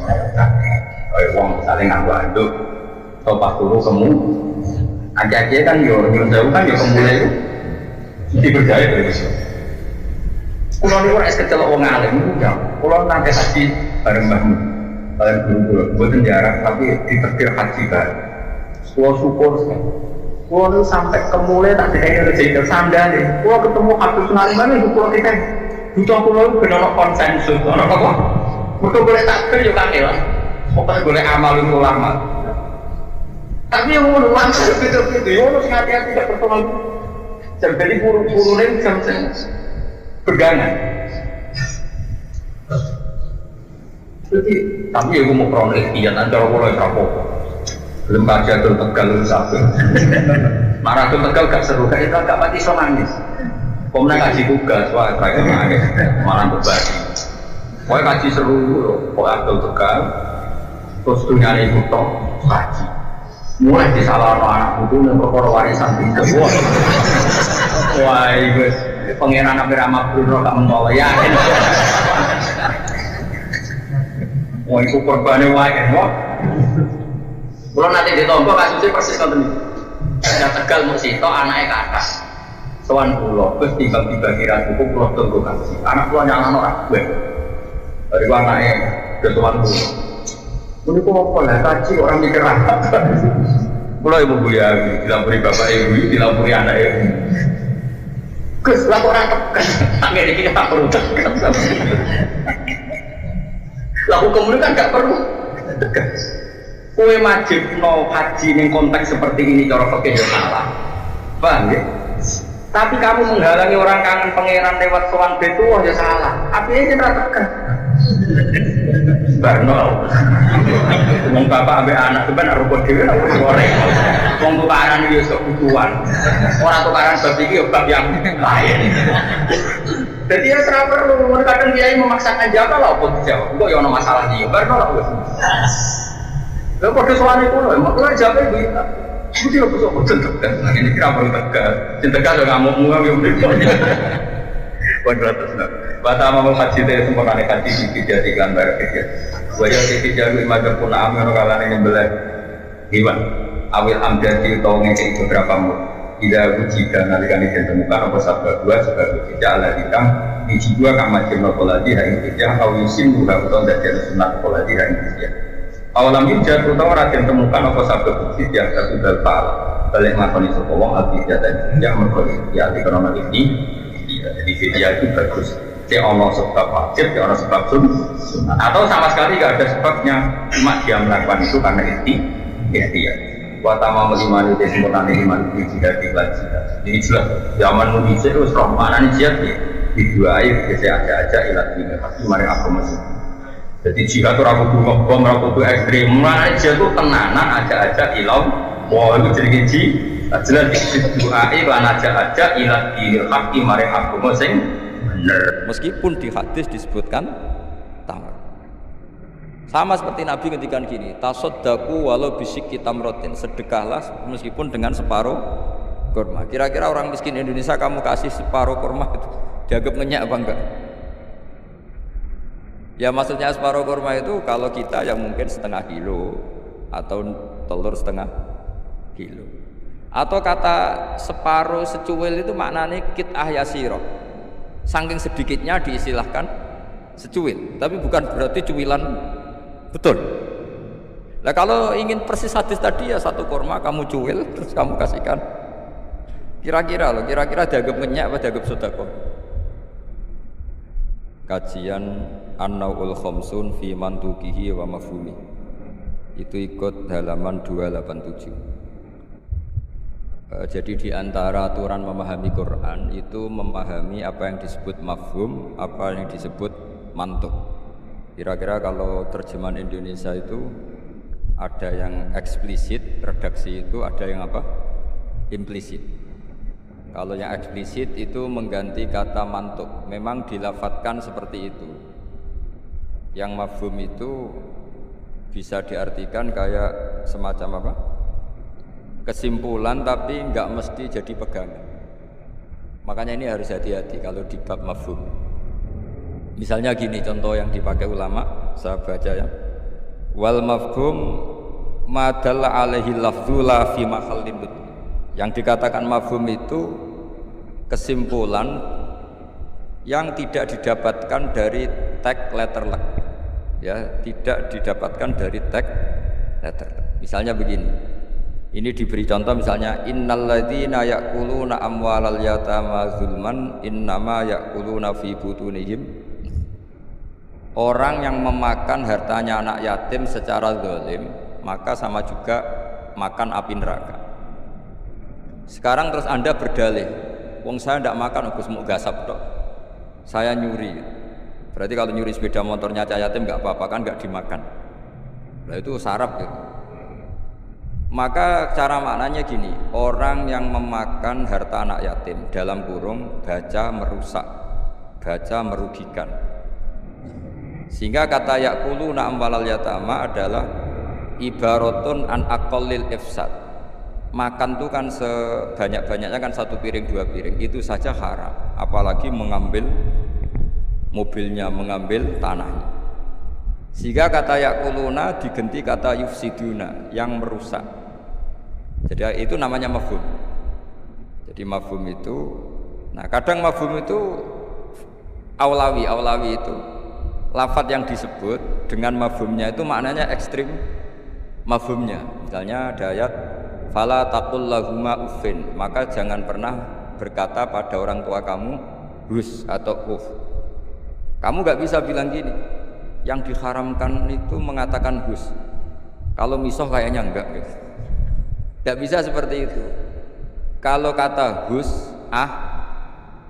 kayak uang misalnya nganggu anduk atau pas turu kemu aja-aja kan nyun jauh kan ya kemulai itu mesti berjaya dari itu kalau ini orang es kecil orang alim itu kalau nanti haji bareng bangun kalian guru-guru, buatan jarak tapi ditertir haji kan Pulau syukur Pulau sampai kemulai tak dikaya rezeki tersandar nih Pulau ketemu Abdul Sunarimah itu Pulau kita butuh Pulau itu benar konsensus orang apa? Mereka boleh takbir juga kan ya pokoknya boleh amal itu lama tapi yang mau langsung gitu-gitu ya harus hati-hati tidak bertolong jadi buru-buru lain jam-jam pegangan jadi, tapi aku mau krono ikhtiar, nanti kalau mulai kapok belum baca tuh Tegal lu satu marah tuh Tegal gak seru, kayak itu gak pati so nangis pemenang kaji tugas, wah kayak nangis malah berbagi pokoknya kaji seru loh, pokoknya tuh Tegal terus dunia ini butuh kaji mulai disalah anak butuh dan perkara warisan itu wah itu pengeran hampir sama Bruno gak mentol, yakin wah itu korbannya wae wah. Kalau nanti ditompo kasusnya persis konten. Ada Tegal Musito anaknya ke atas. Soan pulau, terus tinggal di bagian buku pulau tunggu kasih. Anak tuanya anak orang gue. Dari anaknya ke soan pulau. Ini kok apa lah kaji orang mikir apa? Pulau ibu buya, dilapuri bapak ibu, dilapuri anak ibu. Gus, laporan Tegal. Angin ini tak perlu Tegal. Lah hukum itu kan gak perlu tegas. Kue wajib no haji ning konteks seperti ini cara fikih ya salah. Paham ya? Tapi kamu menghalangi orang kangen pangeran lewat sowan betuah ya salah. Artinya kita tegas. Barno. Wong bapak ambek anak sampean rupa dhewe ora goreng. Wong tukaran iki yo kebutuhan. Ora tukaran bab iki yo bab yang lain. Jadi ya serah perlu, kadang kiai memaksakan jawab lah apa dijawab. Kok ya ada masalah dia, baru lah wes. Lalu pada soal itu loh, makanya jawabnya begitu. Itu tidak betul tegas. Nah ini kira perlu tegas. Tegas juga nggak mau yang berikutnya. Kuadratus nak. Bata mau haji dari sempurna haji di video iklan baru kerja. Wajah di video lima pun amir kalan ini belah hewan. Awil amdan di tahun ini beberapa mut. Tidak uji dan nalikan ditemukan apa sabda dua sebab tidak ala dikam uji dua kama jemno koladi hari kerja kau yusim buka beton dan jadi sunat koladi hari kerja awalam hijab utama rakyat temukan apa sabda uji yang satu dalpal balik makoni sepowong al-hijab dan kerja merkoni ya di korona ini jadi video itu bagus si ono sebab wajib, si ono sebab sunat atau sama sekali gak ada sebabnya cuma dia melakukan itu karena ikhtiar Watama melimani desi murani iman di jihad di kelas jihad. Jadi jelas zaman Indonesia itu rahmanan jihad di dua air biasa aja ilat tinggal tapi mari aku masih. Jadi jihad itu ragu bom ragu ekstrim. Mana jihad itu tenanan aja ilau. Wah itu jadi gizi. Jelas di dua air lan aja ilat tinggal tapi mari aku masih. Benar. Meskipun di hadis disebutkan tamar. Sama seperti Nabi ketika gini, tasodaku walau bisik kitamrotin, sedekahlah meskipun dengan separuh kurma. Kira-kira orang miskin Indonesia kamu kasih separuh kurma itu dianggap ngenyak apa enggak? Ya maksudnya separuh kurma itu kalau kita yang mungkin setengah kilo atau telur setengah kilo. Atau kata separuh secuil itu maknanya kit'ah yasiro. Saking sedikitnya diistilahkan secuil, tapi bukan berarti cuilan betul. Nah kalau ingin persis hadis tadi ya satu kurma kamu cuil terus kamu kasihkan. Kira-kira dianggap ngenyak apa dianggap sedekah? Kajian An-Naul Khamsun fi Mantuqihi wa Mafhumi. Itu ikut halaman 287. Jadi di antara aturan memahami Quran itu memahami apa yang disebut mafhum, apa yang disebut mantuk. Kira-kira kalau terjemahan Indonesia itu ada yang eksplisit, redaksi itu ada yang apa? Implisit. Kalau yang eksplisit itu mengganti kata mantuk, memang dilafatkan seperti itu. Yang mafhum itu bisa diartikan kayak semacam apa? Kesimpulan tapi nggak mesti jadi pegangan. Makanya ini harus hati-hati kalau di bab mafhum. Misalnya gini contoh yang dipakai ulama, saya baca ya. Wal mafhum madalla alaihi lafdzu la fi mahallin. Yang dikatakan mafhum itu kesimpulan yang tidak didapatkan dari tag letter luck. Ya, tidak didapatkan dari tag letter. Misalnya begini. Ini diberi contoh misalnya innalladzina ya'kuluna amwalal yatama zulman innama ya'kuluna fi butunihim. Orang yang memakan hartanya anak yatim secara zalim, maka sama juga makan api neraka. Sekarang terus Anda berdalih, wong saya tidak makan, Gus mau gasap tok. Saya nyuri. Berarti kalau nyuri sepeda motornya cah yatim nggak apa-apa kan, nggak dimakan. Nah itu sarap gitu. Maka cara maknanya gini, orang yang memakan harta anak yatim dalam kurung baca merusak, baca merugikan. Sehingga kata yaquluna amwalal yatama adalah ibaratun an aqallil ifsad. Makan itu kan sebanyak-banyaknya kan satu piring dua piring, itu saja haram. Apalagi mengambil mobilnya, mengambil tanahnya. Sehingga kata yaquluna diganti kata yufsiduna, yang merusak. Jadi itu namanya mafhum. Jadi mafhum itu, nah kadang mafhum itu aulawi itu lafadz yang disebut dengan mafhumnya itu maknanya ekstrim mafhumnya. Misalnya ada ayat fala taqul lahuma uffin, maka jangan pernah berkata pada orang tua kamu hus atau uff. Kamu nggak bisa bilang gini, yang diharamkan itu mengatakan hus. Kalau misoh kayaknya enggak gitu. Nggak bisa seperti itu. Kalau kata hus,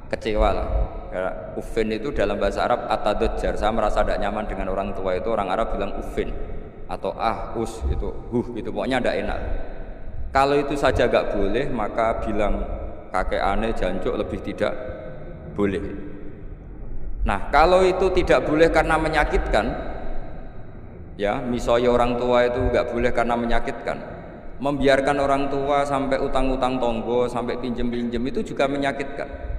kecewa lah. Uffin itu dalam bahasa Arab atadajjar, saya merasa tidak nyaman dengan orang tua, itu orang Arab bilang uffin atau us itu itu pokoknya tidak enak. Kalau itu saja nggak boleh, maka bilang kakek aneh jancuk lebih tidak boleh. Nah kalau itu tidak boleh karena menyakitkan, ya misalnya orang tua itu nggak boleh karena menyakitkan, membiarkan orang tua sampai utang-utang tonggo, sampai pinjem-pinjem itu juga menyakitkan.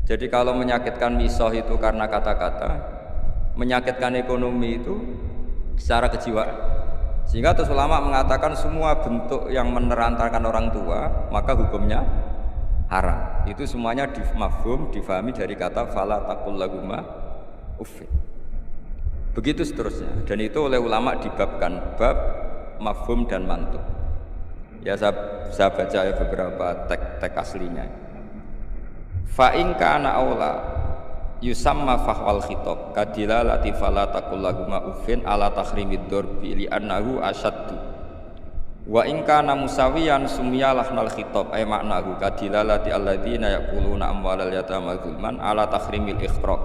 Jadi kalau menyakitkan misoh itu karena kata-kata, menyakitkan ekonomi itu secara kejiwaan. Sehingga terus ulama mengatakan semua bentuk yang menerantarkan orang tua maka hukumnya haram. Itu semuanya mafhum difahami dari kata fala taqul lahuma uffin. Begitu seterusnya. Dan itu oleh ulama dibabkan bab mafhum dan mantuk. Ya saya baca ya beberapa teks aslinya. Fa in kana aula yusamma fahwal khitab kadilalati fala taqul lahuma uffin ala tahrimid darbi li annahu asyaddu wa in kana musawiyan sumyalah nal khitab ay maknahu kadilalati alladzina yaquluna amwalal yatama zulman ala tahrimil ikhraq.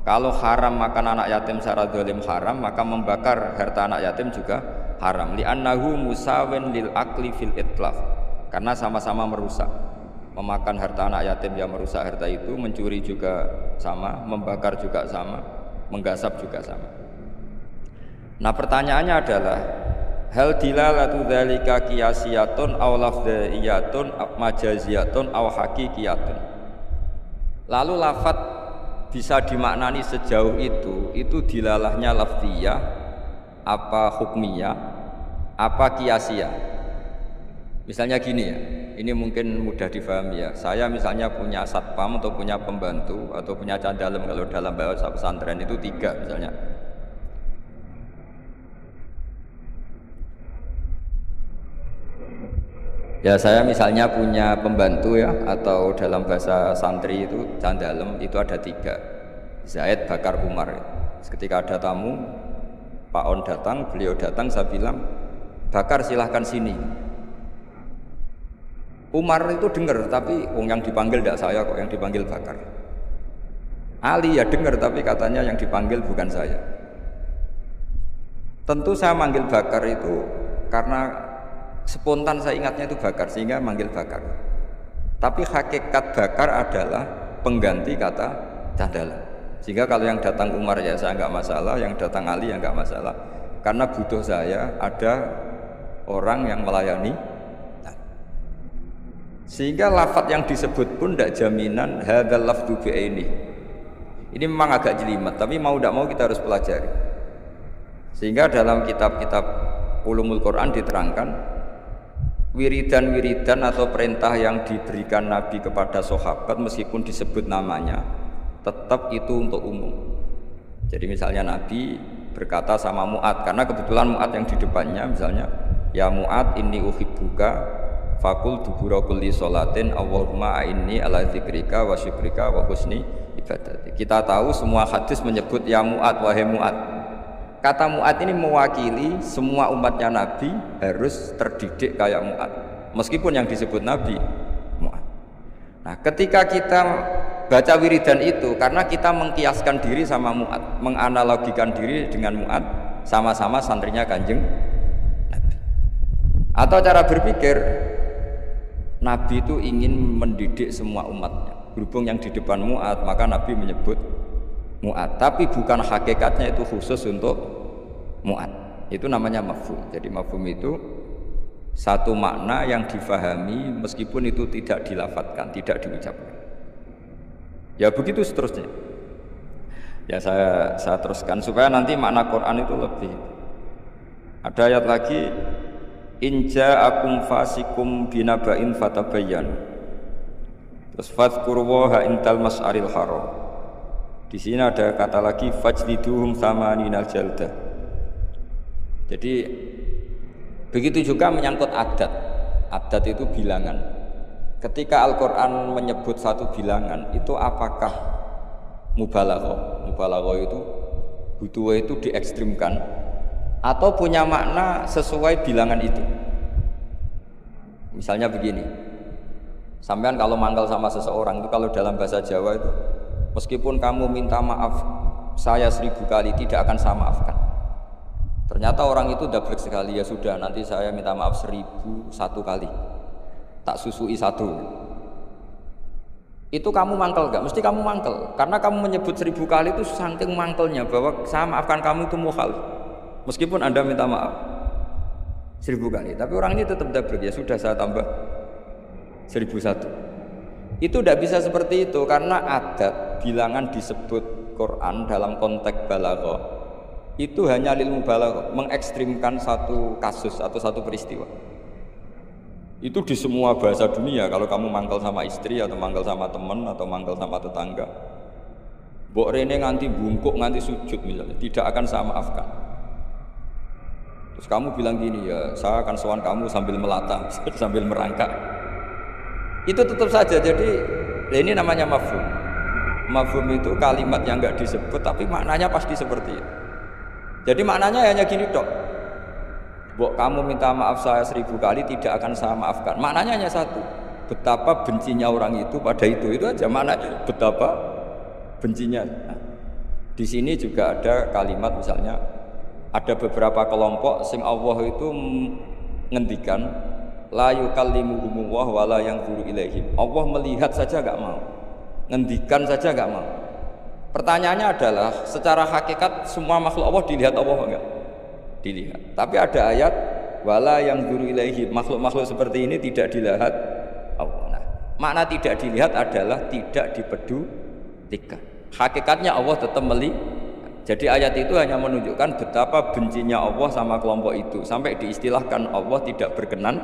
Kalau haram makan anak yatim secara zalim haram, maka membakar harta anak yatim juga haram li annahu musawin lil akli fil itlaf, karena sama-sama merusak. Memakan harta anak yatim yang merusak harta itu, mencuri juga sama, membakar juga sama, menggasap juga sama. Nah pertanyaannya adalah hal dilalatu dzalika qiyasiyatun aw lafdhiyatun majaziyatun aw haqiqiyatun. Lalu lafadz bisa dimaknani sejauh itu dilalahnya lafdhiyah, apa hukmiyah, apa qiyasiyah. Misalnya gini ya, ini mungkin mudah difahami ya. Saya misalnya punya satpam atau punya pembantu atau punya candalem, kalau dalam bahasa pesantren itu 3 misalnya. Ya saya misalnya punya pembantu ya, atau dalam bahasa santri itu candalem, itu ada 3. Zaid, Bakar, Umar. Ketika ada tamu, Pak On datang, beliau datang, saya bilang, Bakar silahkan sini. Umar itu dengar, tapi yang dipanggil tidak saya kok, yang dipanggil Bakar. Ali ya dengar, tapi katanya yang dipanggil bukan saya. Tentu saya manggil Bakar itu karena spontan saya ingatnya itu Bakar, sehingga manggil Bakar. Tapi hakikat Bakar adalah pengganti kata Candala. Sehingga kalau yang datang Umar ya saya nggak masalah, yang datang Ali ya nggak masalah. Karena butuh saya ada orang yang melayani. Sehingga lafadz yang disebut pun tidak jaminan hadzal lafdzu bi'aini. Ini memang agak jelimet, tapi mau tidak mau kita harus pelajari. Sehingga dalam kitab-kitab ulumul Quran diterangkan wiridan-wiridan atau perintah yang diberikan Nabi kepada sahabat meskipun disebut namanya tetap itu untuk umum. Jadi misalnya Nabi berkata sama Mu'ad, karena kebetulan Mu'ad yang di depannya misalnya, ya Mu'ad inni uhibbuka fakul dubura kulli sholatin Allahumma a'inni ala dzikrika wa syukrika wa husni ibadati. Kita tahu semua hadis menyebut ya Mu'ad, wahai Mu'ad. Kata Mu'ad ini mewakili semua umatnya Nabi harus terdidik kayak Mu'ad, meskipun yang disebut Nabi Mu'ad. Nah, ketika kita baca wiridan itu karena kita mengkiaskan diri sama Mu'ad, menganalogikan diri dengan Mu'ad, sama-sama santrinya Kanjeng Nabi. Atau cara berpikir, Nabi itu ingin mendidik semua umatnya. Berhubung yang di depan Mu'ad, maka Nabi menyebut Mu'ad. Tapi bukan hakikatnya itu khusus untuk Mu'ad. Itu namanya mafhum. Jadi mafhum itu satu makna yang difahami meskipun itu tidak dilafadzkan, tidak diucapkan. Ya begitu seterusnya. Ya saya teruskan supaya nanti makna Quran itu lebih. Ada ayat lagi, in ja'akum fasikum binaba'in fatabayyan. Terus fadhkurullaha intal mas'aril haram. Di sini ada kata lagi fajliduhum thamaninal jaldah. Jadi begitu juga menyangkut adat. Adat itu bilangan. Ketika Al-Qur'an menyebut satu bilangan, itu apakah mubalaghah? Mubalaghah itu butuh itu diekstrimkan atau punya makna sesuai bilangan itu. Misalnya begini, sampean kalau mangkal sama seseorang itu kalau dalam bahasa Jawa itu meskipun kamu minta maaf saya 1000 kali tidak akan saya maafkan. Ternyata orang itu dablek sekali, ya sudah nanti saya minta maaf 1001 kali, tak susui satu. Itu kamu mangkel gak? Mesti kamu mangkel, karena kamu menyebut 1000 kali itu saking mangkelnya bahwa saya maafkan kamu itu mukhal. Meskipun Anda minta maaf 1000 kali, tapi orang ini tetap dablek, ya sudah saya tambah 1001. Itu tidak bisa seperti itu karena adat bilangan disebut Quran dalam konteks balaghah itu hanya lil mubalaghah, mengekstrimkan satu kasus atau satu peristiwa. Itu di semua bahasa dunia. Kalau kamu mangkal sama istri atau mangkal sama teman atau mangkal sama tetangga, mbok rene nganti bungkuk nganti sujud misalnya, tidak akan saya maafkan. Terus kamu bilang gini, ya saya akan sowan kamu sambil melata, sambil merangkak. Itu tetap saja. Jadi ini namanya mafhum. Mafhum itu kalimat yang enggak disebut tapi maknanya pasti seperti itu. Jadi maknanya hanya gini dok, Bok kamu minta maaf saya 1000 kali tidak akan saya maafkan. Maknanya hanya satu, betapa bencinya orang itu pada itu aja maknanya, betapa bencinya. Nah, di sini juga ada kalimat misalnya, ada beberapa kelompok sing Allah itu ngendikan la yukallimuhumullah wala yanzuru ilaihim. Allah melihat saja enggak mau, ngendikan saja enggak mau. Pertanyaannya adalah secara hakikat semua makhluk Allah dilihat Allah enggak? Dilihat. Tapi ada ayat wala yanzuru ilaihim, makhluk-makhluk seperti ini tidak dilihat Allah. Nah, makna tidak dilihat adalah tidak dipedulikan. Hakikatnya Allah tetap melihat. Jadi ayat itu hanya menunjukkan betapa bencinya Allah sama kelompok itu sampai diistilahkan Allah tidak berkenan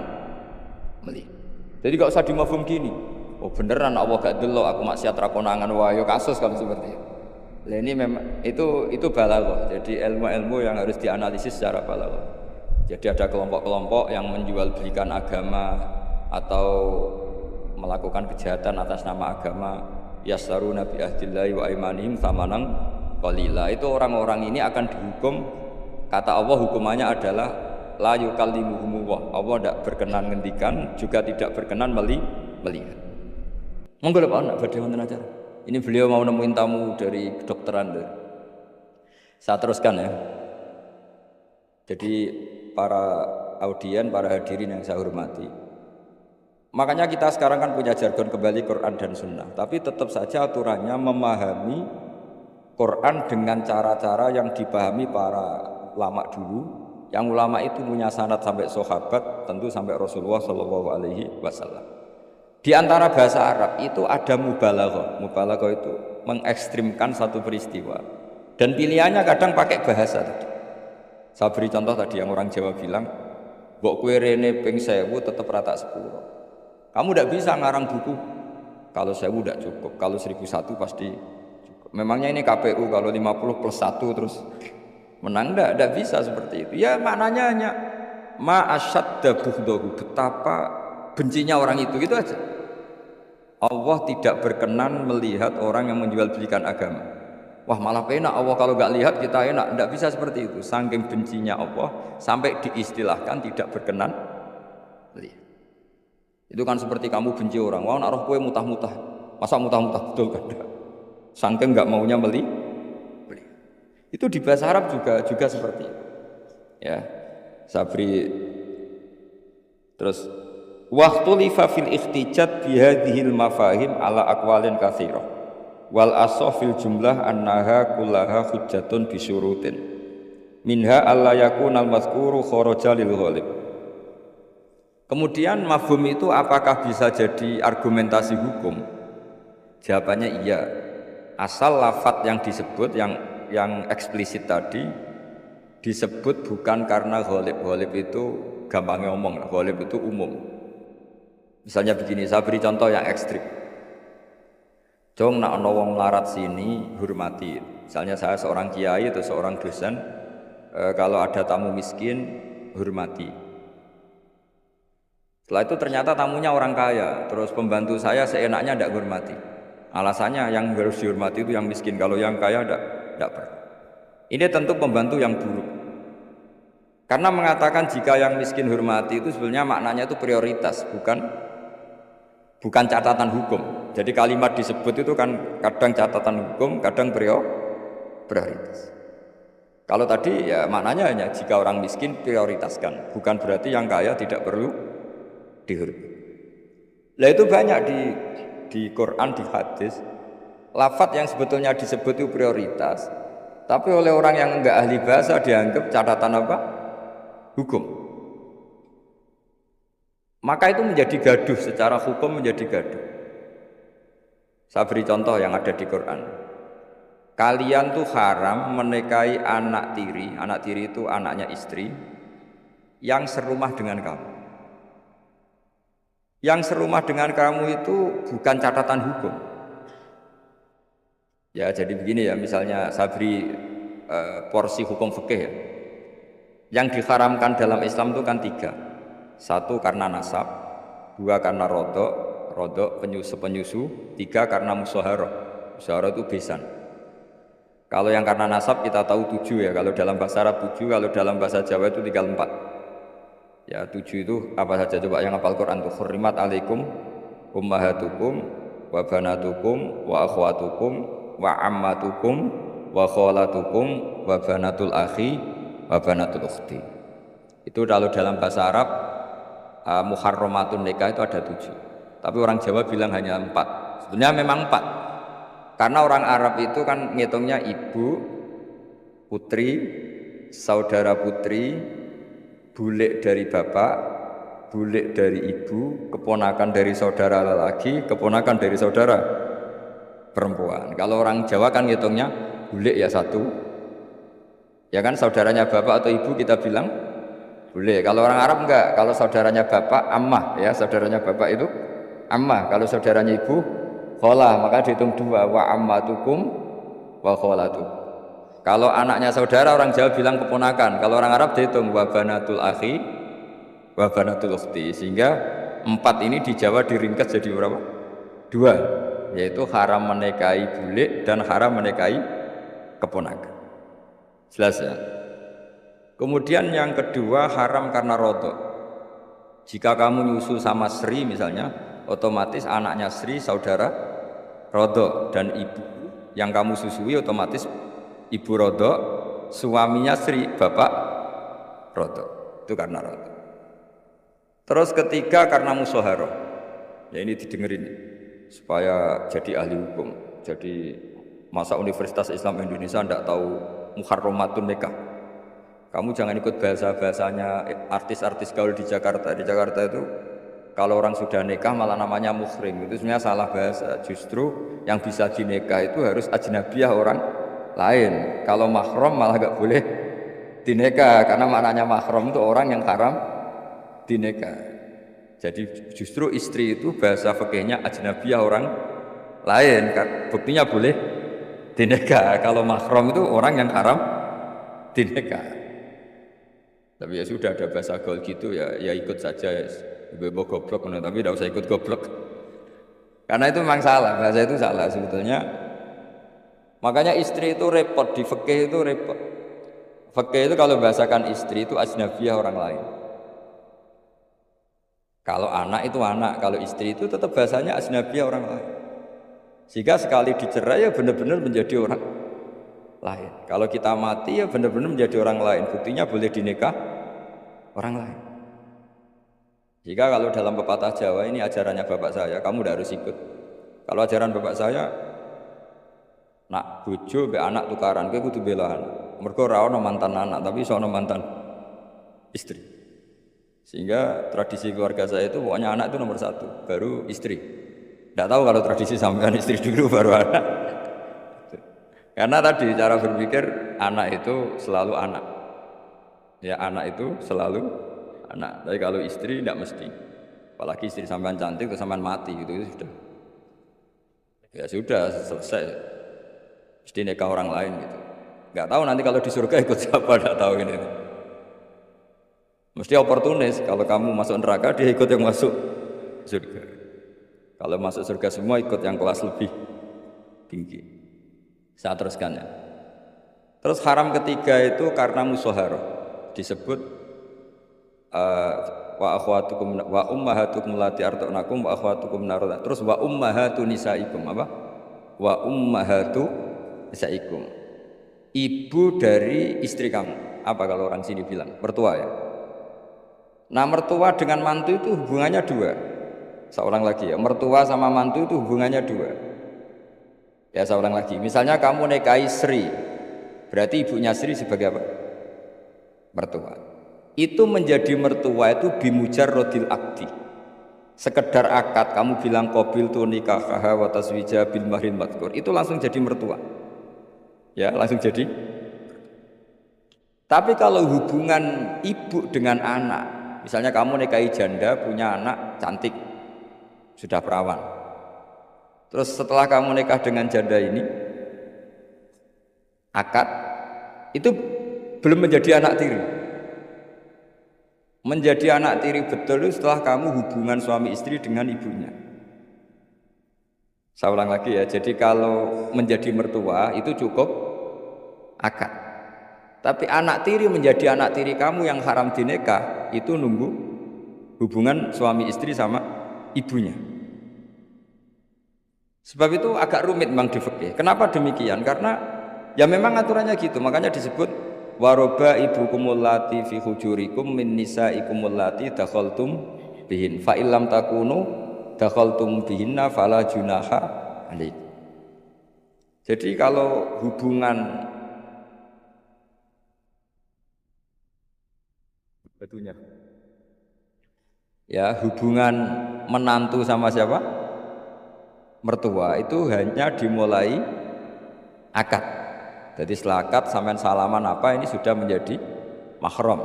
melihat. Jadi gak usah dimafhum gini. Oh beneran Allah gak delok aku maksiat ra konangan wae kasus kalau seperti itu. Nah, ini memang itu balaghah. Jadi ilmu-ilmu yang harus dianalisis secara balaghah. Jadi ada kelompok-kelompok yang menjual belikan agama atau melakukan kejahatan atas nama agama, yasaruna bi ahdillahi wa aimanihim tsamanan qalila. Itu orang-orang ini akan dihukum, kata Allah hukumannya adalah la yukallimuhum Allah tidak berkenan ngendikan, juga tidak berkenan melihat. Monggo lho Pak, nak badhe wonten acara. Ini beliau mau nemuin tamu dari kedokteran. Saya teruskan ya. Jadi para audien, para hadirin yang saya hormati. Makanya kita sekarang kan punya jargon kembali Quran dan Sunnah. Tapi tetap saja aturannya memahami Quran dengan cara-cara yang dipahami para ulama dulu. Yang ulama itu punya sanad sampai sahabat, tentu sampai Rasulullah SAW. Di antara bahasa Arab itu ada mubalaghah. Mubalaghah itu mengekstrimkan satu peristiwa. Dan pilihannya kadang pakai bahasa tadi. Saya beri contoh tadi yang orang Jawa bilang, mbok kowe rene ping 1000 tetep rata 10. Kamu tidak bisa ngarang buku kalau 1000 tidak cukup, kalau 1001 pasti cukup. Memangnya ini KPU kalau 50 plus 1 terus menang, tidak bisa seperti itu. Ya maknanya hanya ma asyadda bughdahu, betapa bencinya orang itu, gitu aja. Allah tidak berkenan melihat orang yang menjual belikan agama. Wah malah penak Allah kalau nggak lihat kita enak. Tidak bisa seperti itu. Saking bencinya Allah sampai diistilahkan tidak berkenan lihat. Itu kan seperti kamu benci orang. Wah nak roh kue mutah-mutah. Masa mutah-mutah betul kan? Saking nggak maunya beli. Itu di bahasa Arab juga seperti itu. Ya, saya beri terus. Waqtulifa fil ikhtijat bihadhil mafahim ala aqwalin katsirah wal asofil jumlah annaha kullaha hujjatun bisyurutin minha alla yakunal mazkuru kharaja lil ghalib. Kemudian mafhum itu apakah bisa jadi argumentasi hukum? Jawabannya iya, asal lafadz yang disebut yang eksplisit tadi disebut bukan karena ghalib. Ghalib itu gampangnya ngomong, ghalib itu umum. Misalnya begini, saya beri contoh yang ekstrim. Jong nak ono wong melarat sini hormati. Misalnya saya seorang kiai atau seorang dosen, kalau ada tamu miskin hormati. Setelah itu ternyata tamunya orang kaya, terus pembantu saya seenaknya tidak hormati. Alasannya yang harus dihormati itu yang miskin, kalau yang kaya tidak perlu. Ini tentu pembantu yang buruk. Karena mengatakan jika yang miskin hormati itu sebenarnya maknanya itu prioritas, bukan catatan hukum. Jadi kalimat disebut itu kan kadang catatan hukum, kadang prioritas. Kalau tadi ya maknanya hanya jika orang miskin prioritaskan, bukan berarti yang kaya tidak perlu dihormati. Nah itu banyak di Quran, di hadis, lafadz yang sebetulnya disebut itu prioritas, tapi oleh orang yang enggak ahli bahasa dianggap catatan apa? Hukum. Maka itu menjadi gaduh, secara hukum menjadi gaduh. Saya beri contoh yang ada di Quran. Kalian tuh haram menikahi anak tiri. Anak tiri itu anaknya istri yang serumah dengan kamu. Yang serumah dengan kamu itu bukan catatan hukum. Ya jadi begini ya, misalnya saya beri porsi hukum fikih ya. Yang diharamkan dalam Islam itu kan 3. 1 karena nasab, 2 karena rodok penyusu, 3 karena musaharah. Musaharah itu besan. Kalau yang karena nasab kita tahu 7 ya, kalau dalam bahasa Arab 7, kalau dalam bahasa Jawa itu tinggal 4. Ya 7 itu apa saja coba yang hafal Quran tuh. Hurrimat alaikum ummahatukum wa banatukum wa akhwatukum wa ammatukum wa kholatukum wa banatul akhi wa banatul ukhti. Itu kalau dalam bahasa Arab muharramatun nikah itu ada 7. Tapi orang Jawa bilang hanya 4. Sebenarnya memang 4. Karena orang Arab itu kan ngitungnya ibu, putri, saudara putri, bulik dari bapak, bulik dari ibu, keponakan dari saudara lelaki, keponakan dari saudara perempuan. Kalau orang Jawa kan ngitungnya bulik ya 1. Ya kan saudaranya bapak atau ibu kita bilang boleh. Kalau orang Arab enggak. Kalau saudaranya bapak ammah ya, saudaranya bapak itu ammah. Kalau saudaranya ibu kholah, maka dihitung 2, wa ammatukum wa kholatukum. Kalau anaknya saudara orang Jawa bilang keponakan. Kalau orang Arab dihitung wa banatul akhi wa banatul ukhti. Sehingga 4 ini di Jawa diringkas jadi berapa? 2, yaitu haram menikahi bulik dan haram menikahi keponakan. Jelas ya? Kemudian yang kedua haram karena rodok. Jika kamu nyusu sama Sri misalnya, otomatis anaknya Sri saudara rodok, dan ibu yang kamu susui otomatis ibu rodok, suaminya Sri bapak rodok. Itu karena rodok. Terus ketiga karena musoharoh. Ya ini didengerin supaya jadi ahli hukum. Jadi masa Universitas Islam Indonesia tidak tahu muharramatun nikah. Kamu jangan ikut bahasa-bahasanya artis-artis gaul di Jakarta. Di Jakarta itu kalau orang sudah nikah malah namanya muhrim. Itu sebenarnya salah bahasa. Justru yang bisa dinikah itu harus ajnabiyah orang lain. Kalau mahram malah gak boleh dinikah, karena maknanya mahram itu orang yang haram dinikah. Jadi justru istri itu bahasa fikihnya ajnabiyah orang lain. Buktinya boleh dinikah. Kalau mahram itu orang yang haram dinikah. Tapi ya sudah ada bahasa gaul gitu ya ikut saja ya. Bebo goblok, tapi tidak usah ikut goblok. Karena itu memang salah, bahasa itu salah sebetulnya. Makanya istri itu repot, di fikih itu repot. Fikih itu kalau bahasakan istri itu ajnabiyah orang lain. Kalau anak itu anak, kalau istri itu tetap bahasanya ajnabiyah orang lain. Jika sekali dicerai ya benar-benar menjadi orang lain. Kalau kita mati ya benar-benar menjadi orang lain. Buktinya boleh dinikah orang lain. Jika kalau dalam pepatah Jawa ini ajarannya bapak saya, kamu tidak harus ikut. Kalau ajaran bapak saya, nak bojo be anak tukaran, kowe kudu bela anak. Mergo ora ono mantan anak, tapi iso ono mantan istri. Sehingga tradisi keluarga saya itu pokoknya anak itu nomor satu, baru istri. Tidak tahu kalau tradisi sampean istri dulu baru anak. Karena tadi cara berpikir anak itu selalu anak. Ya anak itu selalu anak. Tapi kalau istri tidak mesti. Apalagi istri sampean cantik atau sampean mati gitu itu sudah. Ya sudah selesai. Mesti nikah orang lain gitu. Enggak tahu nanti kalau di surga ikut siapa, enggak tahu ini. Mesti oportunis, kalau kamu masuk neraka dia ikut yang masuk surga. Kalau masuk surga semua ikut yang kelas lebih tinggi. Saya teruskan ya. Terus haram ketiga itu karena musoharoh. Disebut wa akhwatukum wa ummahatukum lati arda'nakum wa akhwatukum naruna. Terus wa ummahatu nisaikum apa? Wa ummahatu nisaikum. Ibu dari istri kamu. Apa kalau orang sini bilang? Mertua ya. Nah mertua dengan mantu itu hubungannya dua. Seorang lagi ya. Mertua sama mantu itu hubungannya dua. Ya seorang lagi. Misalnya kamu nikahi Sri. Berarti ibunya Sri sebagai apa? Mertua. Itu menjadi mertua itu bimujarrodil akdi. Sekedar akad kamu bilang qabil tu nikahaha wa taswija bil mahril madkur, itu langsung jadi mertua. Ya, langsung jadi. Tapi kalau hubungan ibu dengan anak, misalnya kamu nikahi janda punya anak cantik, sudah perawan. Terus setelah kamu nikah dengan janda ini, akad itu belum menjadi anak tiri. Menjadi anak tiri betul itu setelah kamu hubungan suami istri dengan ibunya. Saya ulang lagi ya, jadi kalau menjadi mertua itu cukup akad. Tapi anak tiri menjadi anak tiri kamu yang haram dinikah itu nunggu hubungan suami istri sama ibunya. Sebab itu agak rumit memang di fikih. Kenapa demikian? Karena ya memang aturannya gitu, makanya disebut waroba ibukumul lati fi hujurikum min nisaikumul lati dakhaltum bihin fa illam takunu dakhaltum bihinna fala junaha alaikum. Jadi kalau hubungan batunya ya hubungan menantu sama siapa? Mertua itu hanya dimulai akad. Jadi setelah akad sampai salaman apa ini sudah menjadi mahram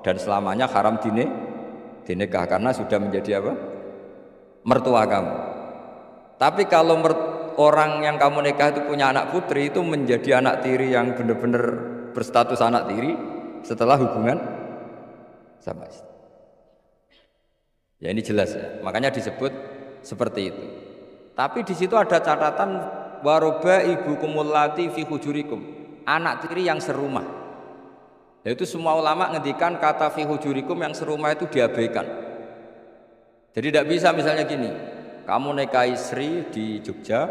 dan selamanya haram dinikah karena sudah menjadi apa? Mertua kamu. Tapi kalau orang yang kamu nikah itu punya anak putri itu menjadi anak tiri yang benar-benar berstatus anak tiri setelah hubungan sama istri. Ya ini jelas ya. Makanya disebut seperti itu. Tapi di situ ada catatan waroba ibu kumulati fi hujurikum, anak tiri yang serumah. Yaitu semua ulama ngendikan kata fi hujurikum yang serumah itu diabaikan. Jadi tidak bisa misalnya gini, kamu nikahi Sri di Jogja,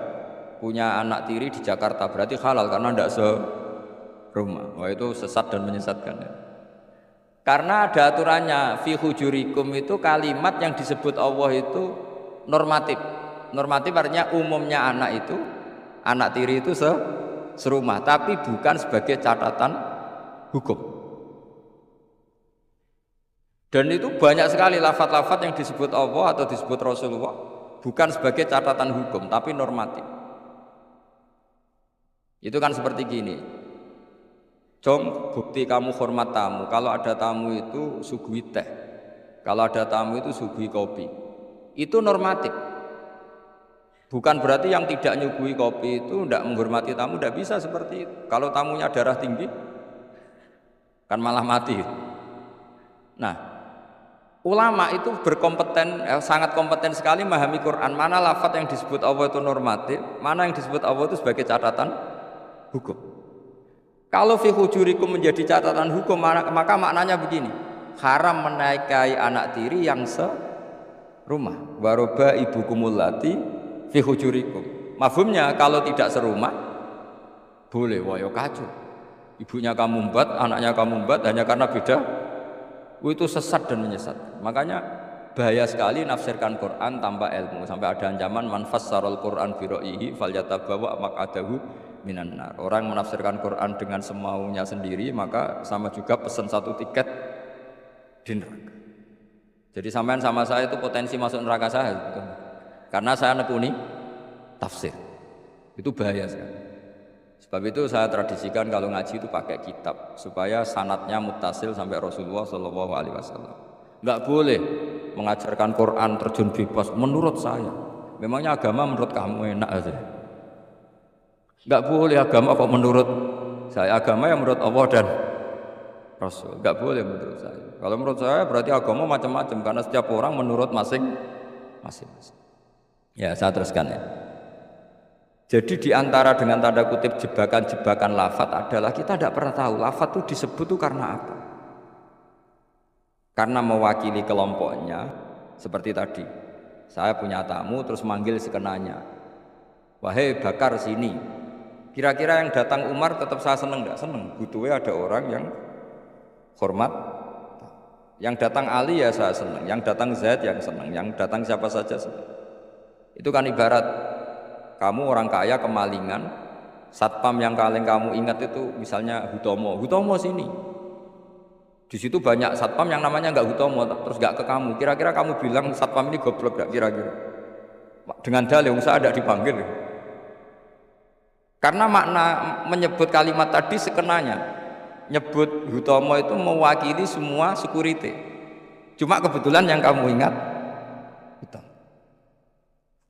punya anak tiri di Jakarta, berarti halal karena tidak serumah. Wah itu sesat dan menyesatkan ya. Karena ada aturannya, fi hujurikum itu kalimat yang disebut Allah itu normatif. Normatif artinya umumnya anak itu, anak tiri itu serumah, tapi bukan sebagai catatan hukum. Dan itu banyak sekali lafaz-lafaz yang disebut Allah atau disebut Rasulullah bukan sebagai catatan hukum tapi normatif. Itu kan seperti gini, Jom bukti kamu hormat tamu, kalau ada tamu itu suguhi teh, kalau ada tamu itu suguhi kopi. Itu normatif. Bukan berarti yang tidak nyuguhi kopi itu tidak menghormati tamu, tidak bisa seperti itu. Kalau tamunya darah tinggi kan malah mati. Nah, ulama itu berkompeten, sangat kompeten sekali memahami Quran. Mana lafaz yang disebut Allah itu normatif, mana yang disebut Allah itu sebagai catatan hukum. Kalau fi hujurikum menjadi catatan hukum, maka maknanya begini: haram menikahi anak tiri yang serumah. Waroba ibukumul lati fi hujurikum. Mafhumnya kalau tidak serumah boleh, wayo kacau. Ibunya kamu embat, anaknya kamu embat hanya karena beda. Itu sesat dan menyesat. Makanya bahaya sekali nafsirkan Quran tanpa ilmu. Sampai ada ancaman man fassarul Quran bi ra'yihi falyatabawa maq'adahu minan nar. Orang menafsirkan Quran dengan semaunya sendiri maka sama juga pesan satu tiket di neraka. Jadi sampean sama saya itu potensi masuk neraka saya gitu. Karena saya nekuni tafsir. Itu bahaya sekali. Sebab itu saya tradisikan kalau ngaji itu pakai kitab supaya sanadnya muttasil sampai Rasulullah SAW. Enggak boleh mengajarkan Quran terjun bebas menurut saya. Memangnya agama menurut kamu enak aja. Enggak boleh agama kok menurut saya. Agama yang menurut Allah dan Rasul. Enggak boleh menurut saya. Kalau menurut saya berarti agama macam-macam karena setiap orang menurut masing-masing. Ya, saya teruskan ya. Jadi di antara dengan tanda kutip jebakan-jebakan lafadz adalah kita tidak pernah tahu lafadz itu disebut itu karena apa. Karena mewakili kelompoknya, seperti tadi. Saya punya tamu terus manggil sekenanya. Wahai Bakar sini. Kira-kira yang datang Umar tetap saya seneng enggak? Seneng. Butuhnya ada orang yang hormat. Yang datang Ali ya saya seneng. Yang datang Zaid yang seneng. Yang datang siapa saja seneng. Itu kan ibarat kamu orang kaya kemalingan, satpam yang paling kamu ingat itu misalnya Hutomo sini. Di situ banyak satpam yang namanya enggak Hutomo, terus enggak ke kamu. Kira-kira kamu bilang satpam ini goblok enggak kira-kira? Dengan dalih saya ada dipanggil. Karena makna menyebut kalimat tadi sekenanya. Nyebut Hutomo itu mewakili semua security. Cuma kebetulan yang kamu ingat Hutomo.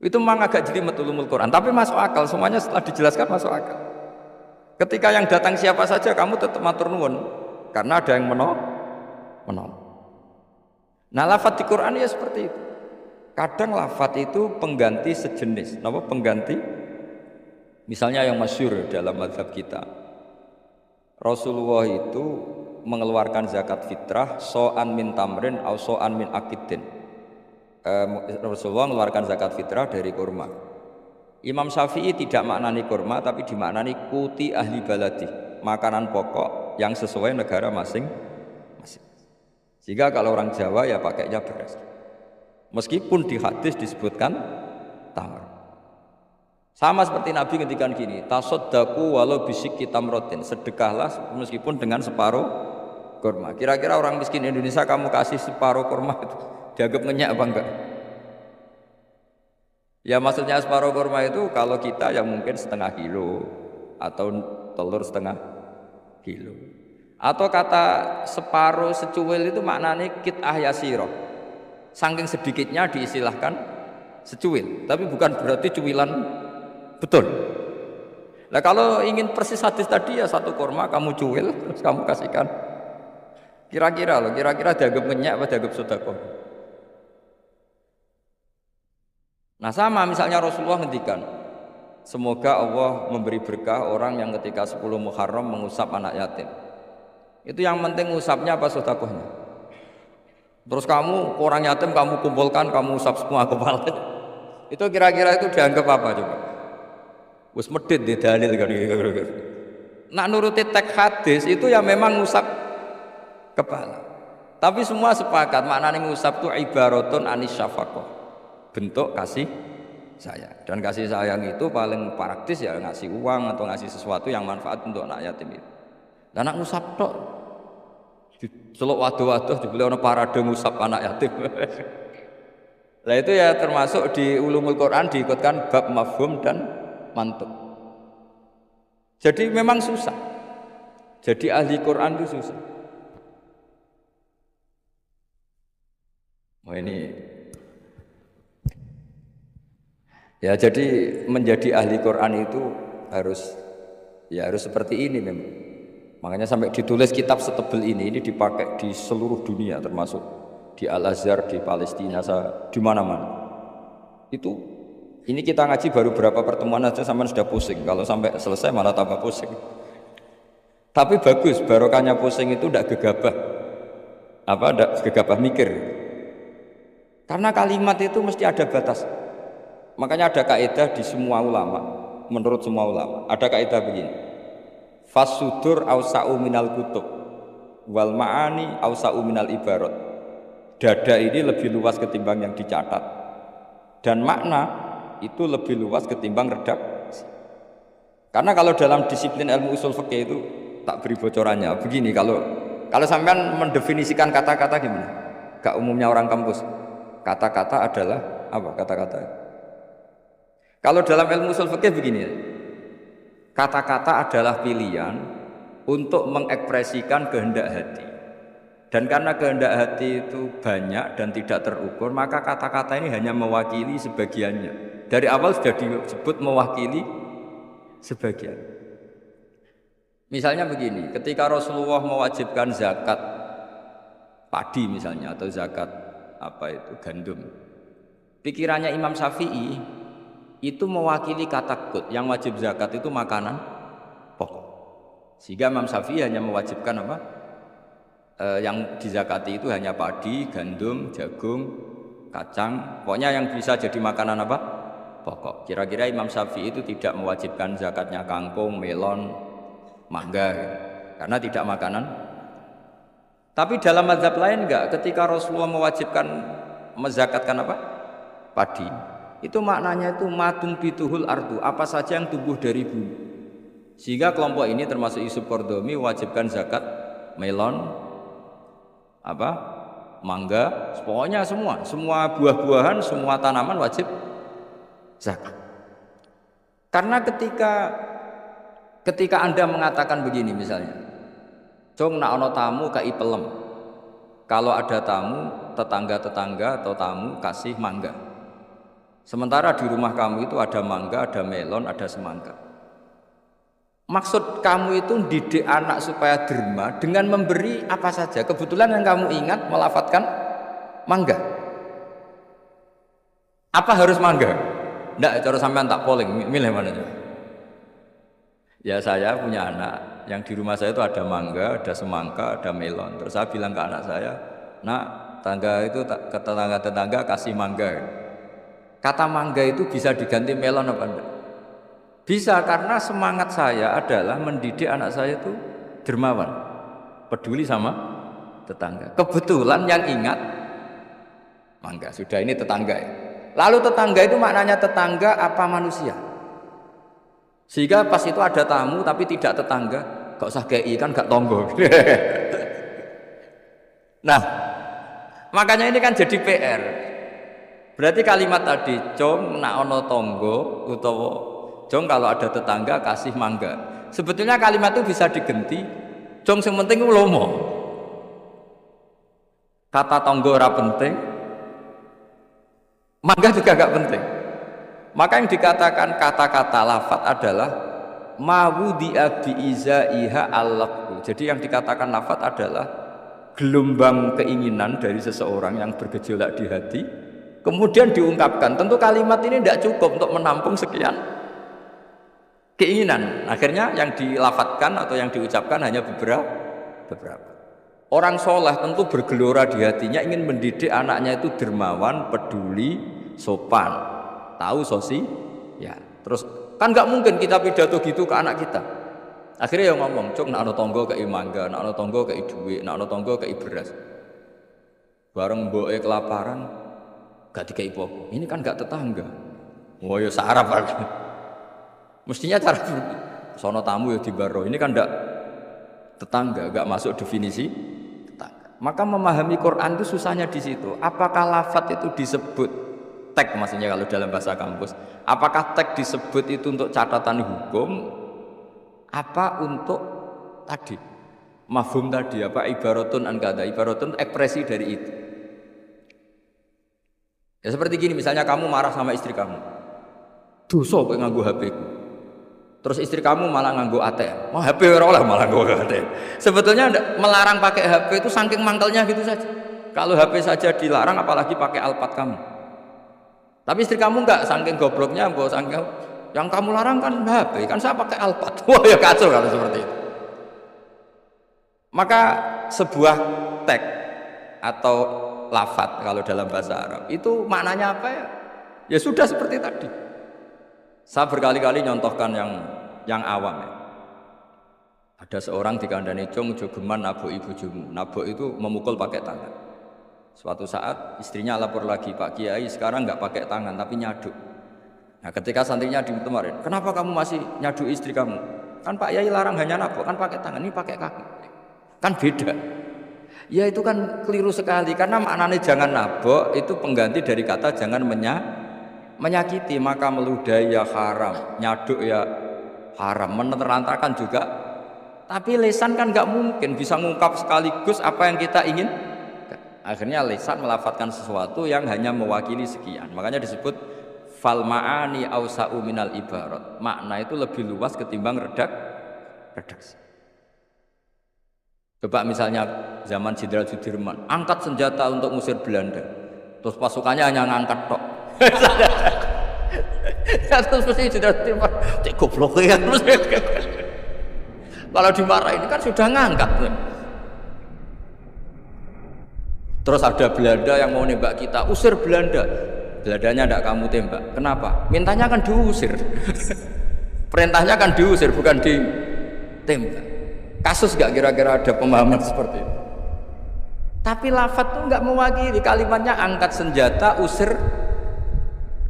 Itu memang agak jelimet ulumul Quran, tapi masuk akal, semuanya setelah dijelaskan masuk akal. Ketika yang datang siapa saja kamu tetap matur nuwun karena ada yang menolong. Nah, lafadz di Quran ya seperti itu. Kadang lafadz itu pengganti sejenis, apa pengganti? Misalnya yang masyhur dalam mazhab kita. Rasulullah itu mengeluarkan zakat fitrah so'an min tamrin au so'an min akidin. Rasulullah mengeluarkan zakat fitrah dari kurma. Imam Syafi'i tidak maknani kurma tapi dimaknani kuti ahli baladi, makanan pokok yang sesuai negara masing-masing. Sehingga kalau orang Jawa ya pakainya beras. Meskipun di hadis disebutkan tamar. Sama seperti Nabi ngendikan gini, tasaddaku walau bisyikki tamrotin, sedekahlah meskipun dengan separuh kurma. Kira-kira orang miskin Indonesia kamu kasih separuh kurma itu dianggap ngenyak apa enggak? Ya maksudnya separuh kurma itu kalau kita yang mungkin setengah kilo atau telur setengah kilo. Atau kata separuh secuil itu maknanya kit'ah yasiroh. Saking sedikitnya diistilahkan secuil, tapi bukan berarti cuilan betul. Nah kalau ingin persis hadis tadi ya satu kurma kamu cuil terus kamu kasihkan. Kira-kira dianggap ngenyak apa dianggap sedekah? Nah sama misalnya Rasulullah ngendikan, semoga Allah memberi berkah orang yang ketika 10 Muharram mengusap anak yatim. Itu yang penting usapnya apa sedekahnya. Terus kamu orang yatim kamu kumpulkan, kamu usap semua kepalanya. Itu kira-kira itu dianggap apa coba? Wis medhit di dalil kan. Nak nuruti teks hadis itu ya memang ngusap kepala. Tapi semua sepakat maknanya ngusap itu ibaratun anis syafaqah. Bentuk kasih sayang. Dan kasih sayang itu paling praktis ya ngasih uang atau ngasih sesuatu yang manfaat untuk anak yatim itu. Dan anak ngusap tok. Celuk waduh-waduh dibeli ana parade ngusap anak yatim. Nah itu ya termasuk di ulumul Quran diikutkan bab mafhum dan mantuk. Jadi memang susah. Jadi ahli Quran itu susah. Oh ini ya, jadi menjadi ahli Quran itu harus seperti ini memang. Makanya sampai ditulis kitab setebal ini dipakai di seluruh dunia, termasuk di Al-Azhar, di Palestina, di mana-mana. Itu ini kita ngaji baru berapa pertemuan aja sampai sudah pusing. Kalau sampai selesai malah tambah pusing. Tapi bagus, barokahnya pusing itu tidak gegabah. Tidak gegabah mikir. Karena kalimat itu mesti ada batas. Makanya ada kaidah di semua ulama, menurut semua ulama, ada kaidah begini. Fasudur ausa'u minal kutub wal ma'ani ausa'u minal ibarat. Dada ini lebih luas ketimbang yang dicatat. Dan makna itu lebih luas ketimbang redaksi. Karena kalau dalam disiplin ilmu usul fikih itu tak beri bocorannya. Begini, kalau sampean mendefinisikan kata-kata gimana? Gak umumnya orang kampus. Kata-kata adalah apa kata-kata? Kalau dalam ilmu usul fikih begini, kata-kata adalah pilihan untuk mengekspresikan kehendak hati. Dan karena kehendak hati itu banyak dan tidak terukur, maka kata-kata ini hanya mewakili sebagiannya. Dari awal sudah disebut mewakili sebagian. Misalnya begini, ketika Rasulullah mewajibkan zakat padi misalnya atau zakat gandum, pikirannya Imam Syafi'i itu mewakili kata kut, yang wajib zakat itu makanan pokok. Sehingga Imam Syafi'i hanya mewajibkan yang dizakati itu hanya padi, gandum, jagung, kacang, pokoknya yang bisa jadi makanan pokok. Kira-kira Imam Syafi'i itu tidak mewajibkan zakatnya kangkung, melon, mangga, karena tidak makanan. Tapi dalam mazhab lain enggak, ketika Rasulullah mewajibkan menzakatkan padi, itu maknanya itu matun bituhul ardu, apa saja yang tumbuh dari bumi. Sehingga kelompok ini termasuk Yusuf Qardomi mewajibkan zakat melon, mangga, pokoknya semua buah-buahan, semua tanaman wajib zakat. Karena ketika Anda mengatakan begini misalnya, "Cung nak ono tamu kai pelem." Kalau ada tamu, tetangga-tetangga atau tamu kasih mangga. Sementara di rumah kamu itu ada mangga, ada melon, ada semangka. Maksud kamu itu didik anak supaya derma dengan memberi apa saja. Kebetulan yang kamu ingat melafadzkan mangga. Apa harus mangga? Nggak, cara sampean tak polling, milih mana? Ya saya punya anak, yang di rumah saya itu ada mangga, ada semangka, ada melon. Terus saya bilang ke anak saya, "Nak, tangga itu ke tetangga-tetangga kasih mangga." Kata mangga itu bisa diganti melon apa enggak? Bisa, karena semangat saya adalah mendidik anak saya itu dermawan, peduli sama tetangga. Kebetulan yang ingat mangga, sudah ini tetangga ya. Lalu tetangga itu maknanya tetangga apa manusia? Sehingga pas itu ada tamu tapi tidak tetangga, gak usah kei kan gak tonggo. Nah, makanya ini kan jadi PR. Berarti kalimat tadi, "Cung nak ono tonggo," utawa "Cung kalau ada tetangga kasih mangga." Sebetulnya kalimat itu bisa diganti, "Cung sing penting lomo." Kata tonggo ora penting, mangga juga gak penting. Maka yang dikatakan kata-kata lafat adalah mawudi'a bi'izaiha al-laqbu. Jadi yang dikatakan lafat adalah gelombang keinginan dari seseorang yang bergejolak di hati, kemudian diungkapkan. Tentu kalimat ini tidak cukup untuk menampung sekian keinginan. Akhirnya yang dilafatkan atau yang diucapkan hanya beberapa. Orang soleh tentu bergelora di hatinya ingin mendidik anaknya itu dermawan, peduli, sopan, tahu sosi, ya. Terus kan nggak mungkin kita pidato gitu ke anak kita. Akhirnya yang ngomong, cuk nak ana tangga kei mangga, nak ana tangga kei dhuwit, nak ana tangga kei beras. Bareng mboke kelaparan, gak dikei apa. Ini kan gak tetangga. Oh ya sarap aku. Mestinya cara sono tamu ya dibaro. Ini kan ndak tetangga, gak masuk definisi tetangga. Maka memahami Quran itu susahnya di situ. Apakah lafadz itu disebut tag, maksudnya kalau dalam bahasa kampus, apakah tag disebut itu untuk catatan hukum? Apa untuk tadi mafhum tadi, apa ibaratun an kada, ibaratun ekspresi dari itu. Ya seperti gini, misalnya kamu marah sama istri kamu, dosa kok nganggo HP ku. Terus istri kamu malah nganggo ATM. Oh, HP ora oleh malah nganggo ATM. Sebetulnya melarang pakai HP itu saking mangkelnya gitu saja. Kalau HP saja dilarang, apalagi pakai Alphard kamu. Tapi istri kamu enggak, saking gobloknya, mbok saking yang kamu larang kan HP, kan saya pakai Alphard. Wah ya kacau kalau seperti itu. Maka sebuah tag atau lafadz kalau dalam bahasa Arab itu maknanya apa ya? Ya sudah seperti tadi. Saya berkali-kali nyontohkan yang awam ya. Ada seorang dikandani cung jogeman nabok ibu jumu. Nabok itu memukul pakai tangan. Suatu saat istrinya lapor lagi, Pak Kiai sekarang nggak pakai tangan tapi nyaduk. Nah ketika santrinya ditemurin, kenapa kamu masih nyadu istri kamu? Kan Pak Yai larang hanya nabok, kan pakai tangan, ini pakai kaki. Kan beda. Ya itu kan keliru sekali, karena maknanya jangan nabok itu pengganti dari kata jangan menyakiti. Maka meludahi ya haram, nyaduk ya haram, menerantakan juga. Tapi lisan kan nggak mungkin bisa mengungkap sekaligus apa yang kita ingin. Akhirnya lisan melafadzkan sesuatu yang hanya mewakili sekian. Makanya disebut fal ma'ani awsa'u minal ibarat. Makna itu lebih luas ketimbang redaksi. Coba misalnya zaman Jenderal Sudirman, angkat senjata untuk ngusir Belanda. Terus pasukannya hanya ngangkat tok. Terus mesti Jenderal Sudirman, cek goblok ya. Kalau dimarahin kan sudah ngangkat. Terus ada Belanda yang mau nembak kita, usir Belanda. Belandanya tidak kamu tembak. Kenapa? Mintanya kan diusir. Perintahnya kan diusir, bukan ditembak. Kasus gak kira-kira ada pemahaman seperti itu? Tapi lafadz itu nggak mewakili, kalimatnya angkat senjata, usir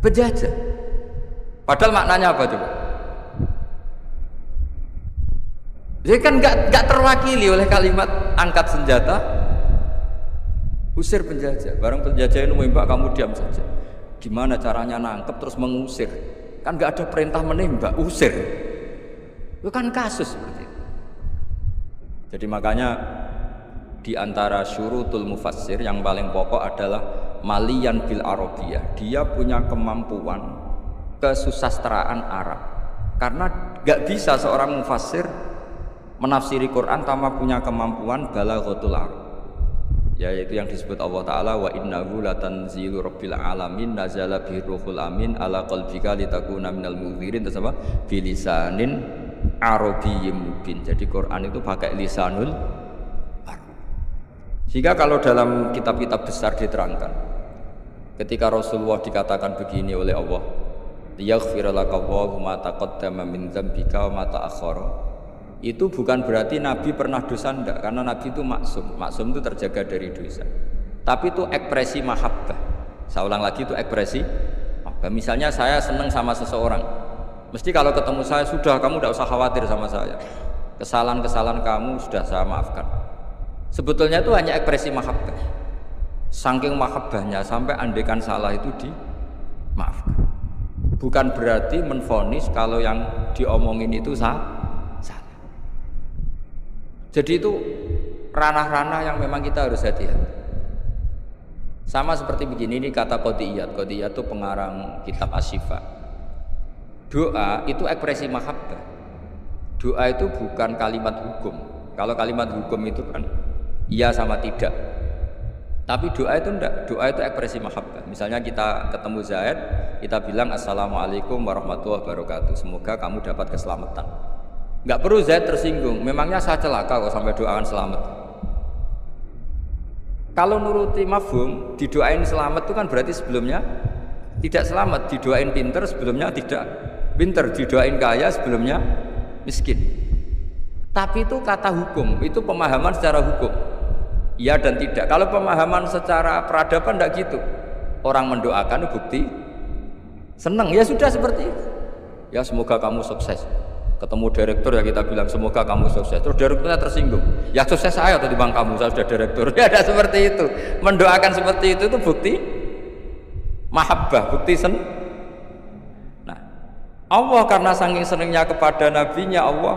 penjajah. Padahal maknanya apa coba? Jadi kan nggak terwakili oleh kalimat angkat senjata, usir penjajah. Barang penjajah itu menembak, kamu diam saja. Gimana caranya nangkep terus mengusir? Kan nggak ada perintah menembak, usir. Itu kan kasus seperti itu. Jadi makanya di antara syurutul mufassir yang paling pokok adalah maliyan bil arabiyah. Dia punya kemampuan kesusastraan Arab. Karena nggak bisa seorang mufassir menafsiri Quran tanpa punya kemampuan balaghatul Arab. Yaitu yang disebut Allah Ta'ala wa innahu latanzilu rabbil alamin nazala bihi ruhul amin ala qalbika litakuna minal munzirin. Terus apa? Bilisanin arabiyyin mubin. Jadi Quran itu pakai lisanul Arab. Sehingga kalau dalam kitab-kitab besar diterangkan, ketika Rasulullah dikatakan begini oleh Allah, liyaghfira laka Allahu ma taqaddama min dzambika wa ma ta'akhkhara. Itu bukan berarti Nabi pernah dosa, enggak, karena Nabi itu maksum. Maksum itu terjaga dari dosa. Tapi itu ekspresi mahabbah. Saya ulang lagi, itu ekspresi mahabbah. Misalnya saya senang sama seseorang, mesti kalau ketemu saya, sudah kamu tidak usah khawatir sama saya. Kesalahan-kesalahan kamu sudah saya maafkan. Sebetulnya itu hanya ekspresi mahabbah. Saking mahabbahnya sampai andekan salah itu dimaafkan. Bukan berarti menvonis kalau yang diomongin itu salah. Jadi itu ranah-ranah yang memang kita harus hati-hati. Sama seperti begini, ini kata Qodiyat. Qodiyat itu pengarang kitab Asy-Syifa. Doa itu ekspresi mahabbah. Doa itu bukan kalimat hukum. Kalau kalimat hukum itu kan iya sama tidak. Tapi doa itu enggak. Doa itu ekspresi mahabbah. Misalnya kita ketemu Zaid, kita bilang assalamualaikum warahmatullahi wabarakatuh. Semoga kamu dapat keselamatan. Nggak perlu Zaid tersinggung. Memangnya saya celaka kok sampai doakan selamat. Kalau nuruti mafhum, didoain selamat itu kan berarti sebelumnya tidak selamat, didoain pinter sebelumnya tidak pinter, didoain kaya sebelumnya miskin. Tapi itu kata hukum, itu pemahaman secara hukum. Iya dan tidak. Kalau pemahaman secara peradaban tidak gitu. Orang mendoakan bukti senang, ya sudah seperti itu. Ya semoga kamu sukses. Ketemu direktur ya kita bilang semoga kamu sukses. Terus direkturnya tersinggung. Ya sukses saya atau dibang kamu, saya sudah direktur. Ya ada seperti itu. Mendoakan seperti itu bukti mahabbah, bukti Nah, Allah karena saking senangnya kepada nabinya, Allah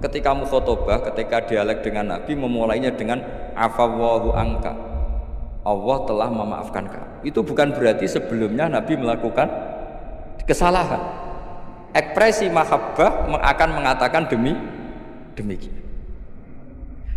ketika mukhotobah, ketika dialek dengan nabi memulainya dengan afawwahu angka. Allah telah memaafkan kamu. Itu bukan berarti sebelumnya nabi melakukan kesalahan. Ekspresi mahabbah akan mengatakan demikian.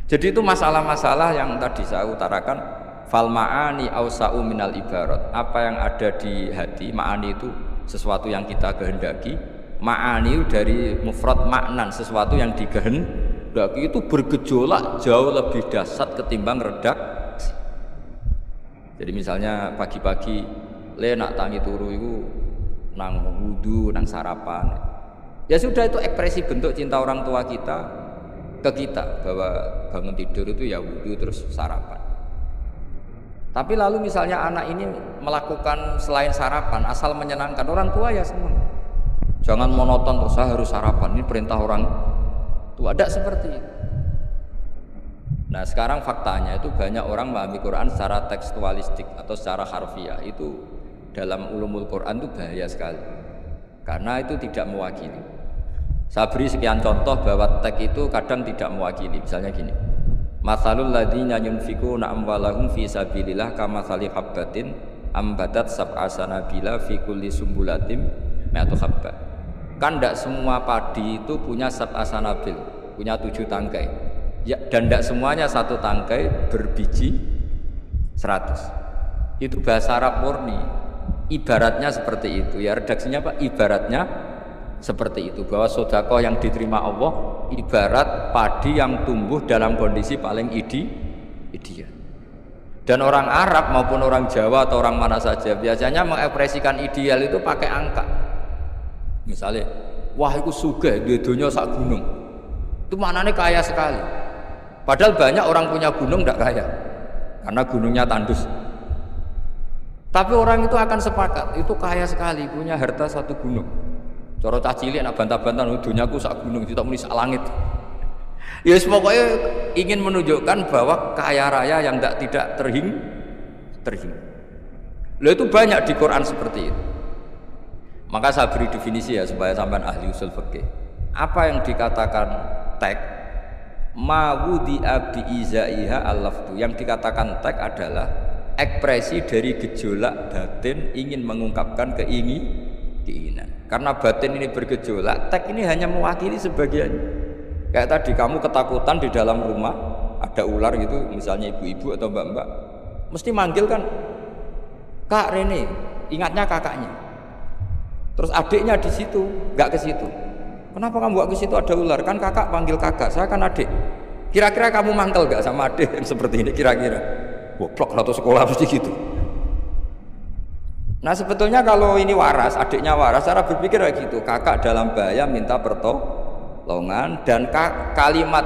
Jadi itu masalah-masalah yang tadi saya utarakan. Fal ma'ani awsa'u minal ibarat. Apa yang ada di hati, ma'ani itu sesuatu yang kita kehendaki. Ma'ani dari mufrad maknan, sesuatu yang dikehendaki itu bergejolak jauh lebih dahsyat ketimbang redaksi. Jadi misalnya pagi-pagi le nak tangi turu itu nang wudu, nang sarapan. Ya sudah, itu ekspresi bentuk cinta orang tua kita ke kita, bahwa bangun tidur itu ya wudu terus sarapan. Tapi lalu misalnya anak ini melakukan selain sarapan asal menyenangkan, orang tua ya senang. Jangan monoton terus saya harus sarapan, ini perintah orang tua. Tidak seperti itu. Nah sekarang faktanya itu banyak orang memahami Quran secara tekstualistik atau secara harfiah. Itu dalam ulumul Quran itu bahaya sekali, karena itu tidak mewakili. Saya beri sekian contoh bahwa teks itu kadang tidak mewakili. Misalnya gini, matsalul ladzina yunfikuna amwalahum fi sabilillah kamatsali habbatin ambatat sab'a sanabila fi kulli sumbulatin mi'atu habbah. Kan tidak semua padi itu punya sab'a sanabil, punya 7 tangkai ya, dan tidak semuanya satu tangkai berbiji 100. Itu bahasa Arab murni. Ibaratnya seperti itu ya, redaksinya Pak, ibaratnya seperti itu, bahwa sedekah yang diterima Allah ibarat padi yang tumbuh dalam kondisi paling ideal. Dan orang Arab maupun orang Jawa atau orang mana saja biasanya mengekspresikan ideal itu pakai angka. Misalnya, wah itu sugih dunya sak gunung, itu maknanya kaya sekali. Padahal banyak orang punya gunung tidak kaya karena gunungnya tandus. Tapi orang itu akan sepakat, itu kaya sekali, punya harta satu gunung. Cara cah cilik nak bantah-bantah, dunyaku sak gunung, tidak muni sak langit. Ya pokoknya ingin menunjukkan bahwa kaya raya yang tidak terhingga. Loh itu banyak di Quran seperti itu. Maka saya beri definisi ya supaya sampean ahli usul fikih. Apa yang dikatakan tag ma wudi'a bi izaiha al-lafdu. Yang dikatakan tag adalah ekspresi dari gejolak batin ingin mengungkapkan keinginan. Karena batin ini bergejolak, teks ini hanya mewakili sebagian. Kayak tadi kamu ketakutan di dalam rumah ada ular gitu, misalnya ibu-ibu atau mbak-mbak, mesti manggil kan, Kak Rene, ingatnya kakaknya. Terus adiknya di situ, nggak ke situ. Kenapa kamu nggak ke situ, ada ular? Kan kakak panggil kakak, saya kan adik. Kira-kira kamu mangkel nggak sama adik yang seperti ini? Kira-kira goblok atau sekolah mesti gitu. Nah sebetulnya kalau ini waras, adiknya waras, cara berpikir kayak gitu. Kakak dalam bahaya minta pertolongan, dan kalimat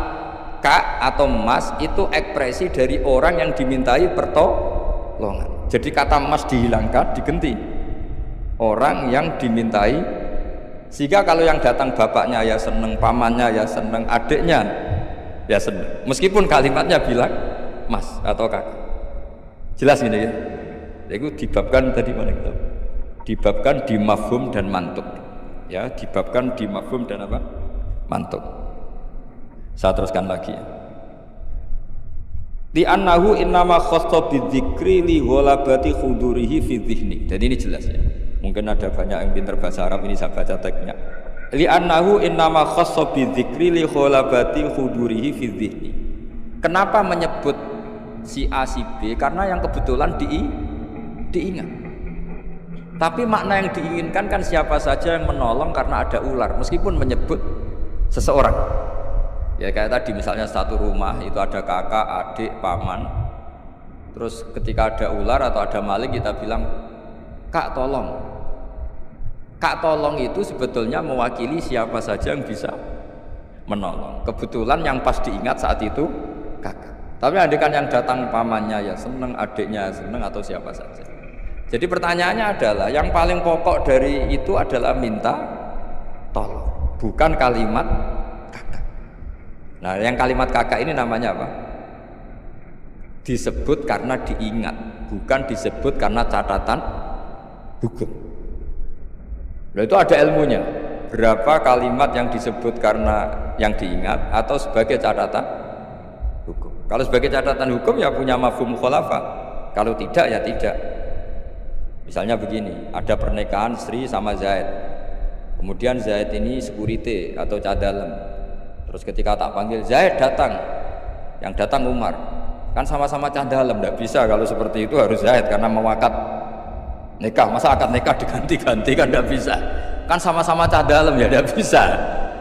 kak atau mas itu ekspresi dari orang yang dimintai pertolongan. Jadi kata mas dihilangkan, diganti orang yang dimintai. Sehingga kalau yang datang bapaknya ya seneng, pamannya ya seneng, adiknya ya seneng, meskipun kalimatnya bilang mas atau kakak. Jelas gini ya. Itu dibabkan tadi mana kita? Dibabkan di mafhum dan mantuk. Ya, dibabkan di mafhum dan apa? Mantuk. Saya teruskan lagi ya. Di annahu innama khassa bidzikri li ghalabati khudurihi fi dhihni. Jadi ini jelas ya. Mungkin ada banyak yang pintar bahasa Arab, ini saya baca teksnya. Li annahu innama khassa bidzikri li ghalabati khudurihi fi dhihni. Kenapa menyebut si A si B? Karena yang kebetulan diingat. Tapi makna yang diinginkan kan siapa saja yang menolong karena ada ular, meskipun menyebut seseorang. Ya kayak tadi misalnya satu rumah itu ada kakak, adik, paman. Terus ketika ada ular atau ada maling kita bilang, "Kak tolong." Kak tolong itu sebetulnya mewakili siapa saja yang bisa menolong. Kebetulan yang pas diingat saat itu kakak. Tapi andaikan yang datang pamannya ya seneng, adiknya seneng atau siapa saja. Jadi pertanyaannya adalah yang paling pokok dari itu adalah minta tolong, bukan kalimat kakak. Nah, yang kalimat kakak ini namanya apa? Disebut karena diingat, bukan disebut karena catatan hukum. Nah, itu ada ilmunya. Berapa kalimat yang disebut karena yang diingat atau sebagai catatan hukum. Kalau sebagai catatan hukum ya punya mafhum mukhalafah. Kalau tidak ya tidak. Misalnya begini, ada pernikahan Sri sama Zaid. Kemudian Zaid ini security atau cadalem. Terus ketika tak panggil Zaid datang. Yang datang Umar. Kan sama-sama cadalem, tidak bisa kalau seperti itu harus Zaid karena mewakat nikah. Masa akad nikah diganti-ganti kan tidak bisa. Kan sama-sama cadalem ya tidak bisa.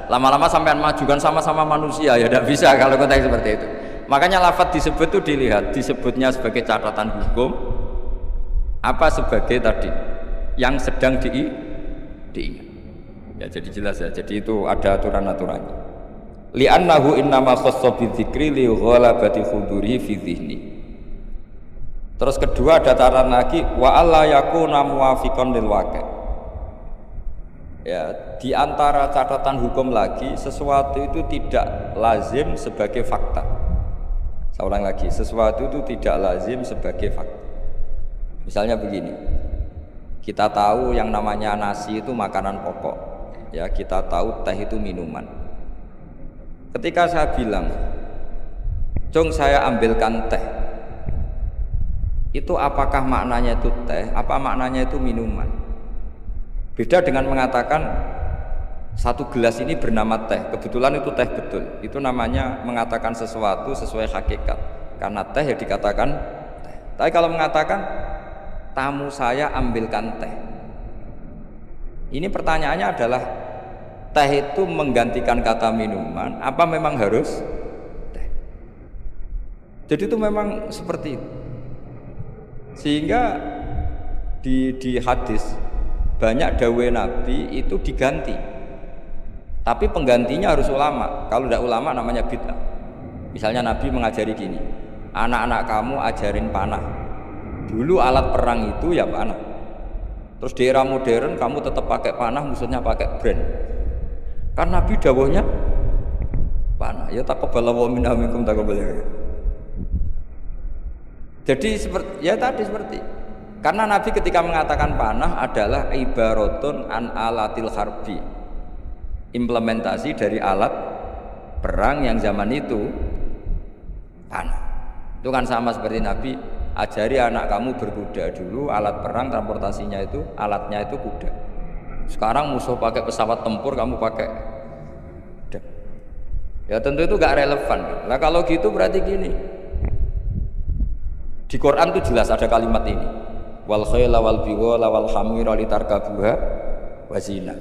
Lama-lama sampean majukan sama-sama manusia ya tidak bisa kalau konteks seperti itu. Makanya lafadz disebut itu dilihat, disebutnya sebagai catatan hukum apa sebagai tadi yang sedang diingat. Ya jadi jelas ya. Jadi itu ada aturan-aturannya. Li'annahu innama khassa bidzikri li ghalabati khuduri fi dhihni. Terus kedua ada catatan lagi wa alla yakuna muwafiqan lil waqi'. Ya, di antara catatan hukum lagi sesuatu itu tidak lazim sebagai fakta. Saya ulang lagi, sesuatu itu tidak lazim sebagai fakta. Misalnya begini, kita tahu yang namanya nasi itu makanan pokok, ya kita tahu teh itu minuman. Ketika saya bilang, "Cung, saya ambilkan teh," itu apakah maknanya itu teh? Apa maknanya itu minuman? Beda dengan mengatakan satu gelas ini bernama teh. Kebetulan itu teh betul. Itu namanya mengatakan sesuatu sesuai hakikat. Karena teh ya dikatakan teh. Tapi kalau mengatakan tamu saya ambilkan teh, ini pertanyaannya adalah teh itu menggantikan kata minuman apa memang harus teh? Jadi itu memang seperti itu. Sehingga di hadis banyak dawai Nabi itu diganti, tapi penggantinya harus ulama. Kalau tidak ulama namanya bid'ah. Misalnya Nabi mengajari gini, anak-anak kamu ajarin panah. Dulu alat perang itu ya panah. Terus di era modern kamu tetap pakai panah, maksudnya pakai brand. Kan Nabi dawuhnya panah. Ya taqabbalallahu minna minkum taqabbal. Jadi seperti ya tadi seperti karena Nabi ketika mengatakan panah adalah ibaratun an alatil harbi, implementasi dari alat perang yang zaman itu panah. Itu kan sama seperti Nabi ajari anak kamu berkuda. Dulu alat perang transportasinya itu alatnya itu kuda. Sekarang musuh pakai pesawat tempur, kamu pakai kuda. Ya tentu itu gak relevan. Nah kalau gitu berarti gini, di Quran itu jelas ada kalimat ini, wal khayla wal bighala wal hamira litarkabuha wazina.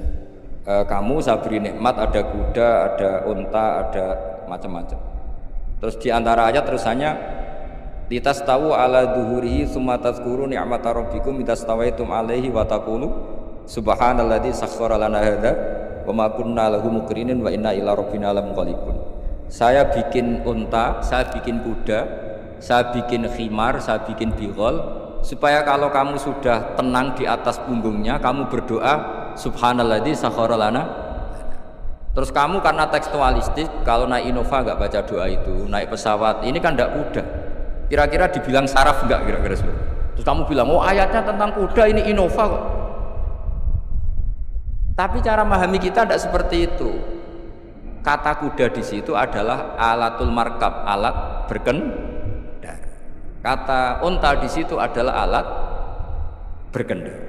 Kamu saya beri nikmat, ada kuda, ada unta, ada macam-macam. Terus di antara ayat terusannya litastawu ala duhurihi summa tazkuru ni'mata rabbikum idastawaitum alaihi wa taqulu subhanalladzi sakhkhara lana hadza wa ma kunna lahu muqrinin wa inna ila rabbina lamunqalibun. Saya bikin unta, saya bikin kuda, saya bikin khimar, saya bikin bighal, supaya kalau kamu sudah tenang di atas punggungnya, kamu berdoa subhanalladzi sakhkhara lana. Terus kamu karena tekstualistik, kalau naik Innova nggak baca doa itu, naik pesawat ini kan tidak kuda. Kira-kira dibilang saraf nggak kira-kira seperti. Terus kamu bilang, oh ayatnya tentang kuda, ini Innova kok. Tapi cara memahami kita tidak seperti itu. Kata kuda di situ adalah alatul markab, alat berkendara. Kata unta di situ adalah alat berkendara.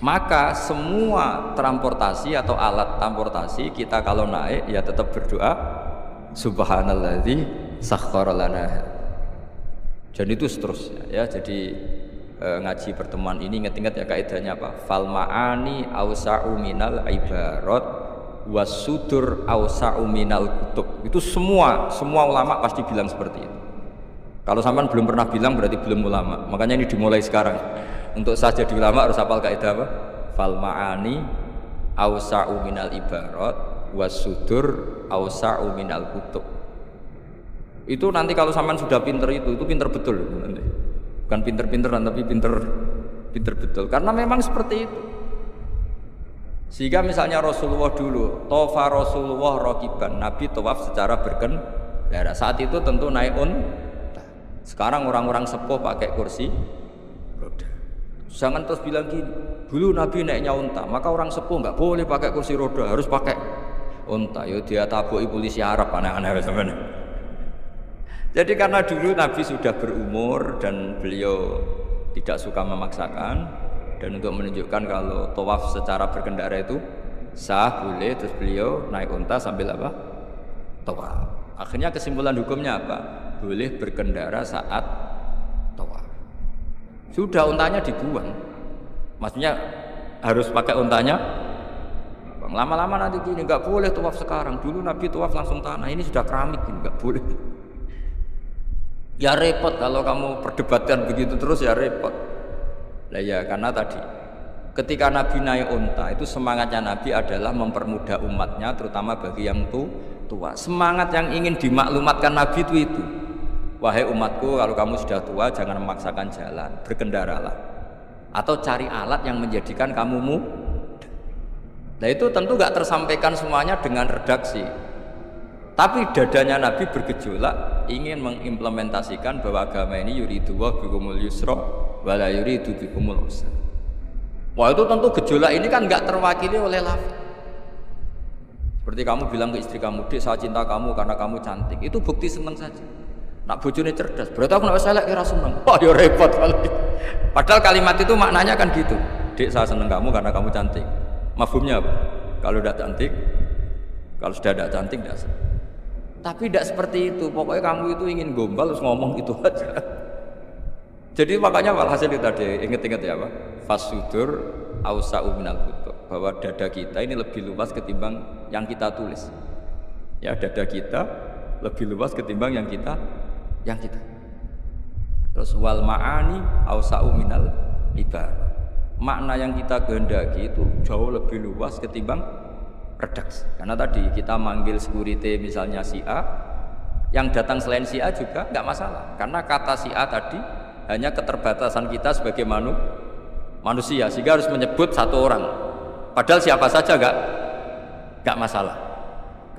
Maka semua transportasi atau alat transportasi kita kalau naik ya tetap berdoa subhanalladzi sakhkhara lana. Dan itu seterusnya ya. Jadi ngaji pertemuan ini ingat-ingat ya kaidahnya apa? Fal ma'ani awsa'u minal ibarat wasudur awsa'u minal kutub. Itu semua ulama pasti bilang seperti itu. Kalau sampean belum pernah bilang berarti belum ulama. Makanya ini dimulai sekarang. Untuk saja di ulama harus hafal kaidah apa? Fal ma'ani awsa'u minal ibarat wasudur awsa'u minal kutub. Itu nanti kalau sampean sudah pinter itu pinter betul nanti. Bukan pinter-pinteran tapi pinter betul. Karena memang seperti itu. Sehingga misalnya Rasulullah dulu, tofa Rasulullah rokiban, Nabi tawaf secara berkendara. Saat itu tentu naik unta. Sekarang orang-orang sepuh pakai kursi roda. Jangan terus bilang gini, dulu Nabi naiknya unta, maka orang sepuh nggak boleh pakai kursi roda, harus pakai unta. Yo dia tabuki polisi Arab aneh-aneh sebenarnya. Jadi karena dulu Nabi sudah berumur dan beliau tidak suka memaksakan, dan untuk menunjukkan kalau tawaf secara berkendara itu sah, boleh, terus beliau naik unta sambil apa? Tawaf. Akhirnya kesimpulan hukumnya apa? Boleh berkendara saat tawaf. Sudah untanya dibuang. Maksudnya harus pakai untanya. Lama-lama nanti gini, nggak boleh tawaf sekarang. Dulu Nabi tawaf langsung tanah, ini sudah keramik, nggak boleh. Ya repot kalau kamu perdebatkan begitu terus, ya repot. Lah ya karena tadi ketika Nabi naik unta itu semangatnya Nabi adalah mempermudah umatnya, terutama bagi yang tua. Semangat yang ingin dimaklumatkan Nabi itu. Wahai umatku, kalau kamu sudah tua jangan memaksakan jalan, berkendaralah. Atau cari alat yang menjadikan kamu mudah. Nah itu tentu gak tersampaikan semuanya dengan redaksi. Tapi dadanya Nabi bergejolak ingin mengimplementasikan bahwa agama ini yuridu wa bikumul yusra wala yuridu bikumul usra. Wah itu tentu gejolak ini kan nggak terwakili oleh lafaz. Seperti kamu bilang ke istri kamu, "Dek, saya cinta kamu karena kamu cantik." Itu bukti seneng saja. Nak bojone cerdas, berarti aku nek elek kira seneng. Wah ya repot kali. Padahal kalimat itu maknanya kan gitu. "Dek, saya seneng kamu karena kamu cantik." Mafhumnya apa? Kalau tidak cantik, kalau sudah tidak cantik tidak seneng. Tapi tidak seperti itu, pokoknya kamu itu ingin gombal terus ngomong itu aja. Jadi makanya walhasil itu tadi, ingat-ingat ya Pak, fasudur awsa'u minal kutub, bahwa dada kita ini lebih luas ketimbang yang kita tulis. Ya, dada kita lebih luas ketimbang yang kita. Terus wal ma'ani awsa'u minal ibarat. Makna yang kita kehendaki itu jauh lebih luas ketimbang redaksi. Karena tadi kita manggil security misalnya si A, yang datang selain si A juga nggak masalah. Karena kata si A tadi hanya keterbatasan kita sebagai manusia, sehingga harus menyebut satu orang. Padahal siapa saja nggak masalah.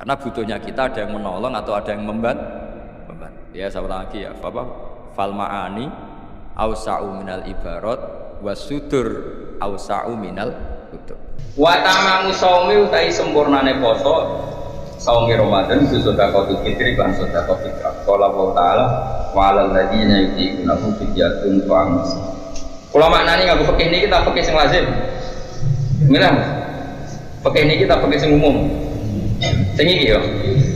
Karena butuhnya kita ada yang menolong atau ada yang membantu. Ya saya ulang lagi ya, fal ma'ani awsa'u minal ibarat wasudur awsa'u minal kutub. Wa tamamu shaumi utai sempurnane poso saumi Ramadan itu sedekah fitri lan sedekah fitrah. Qala wa ta'ala wa 'alal ladzina yutiqunahu fidyatun ta'amus. Kula maknani nganggo fikih niki kita fikih sing lazim. Ngene. Fikih niki kita fikih sing umum. Sing iki yo.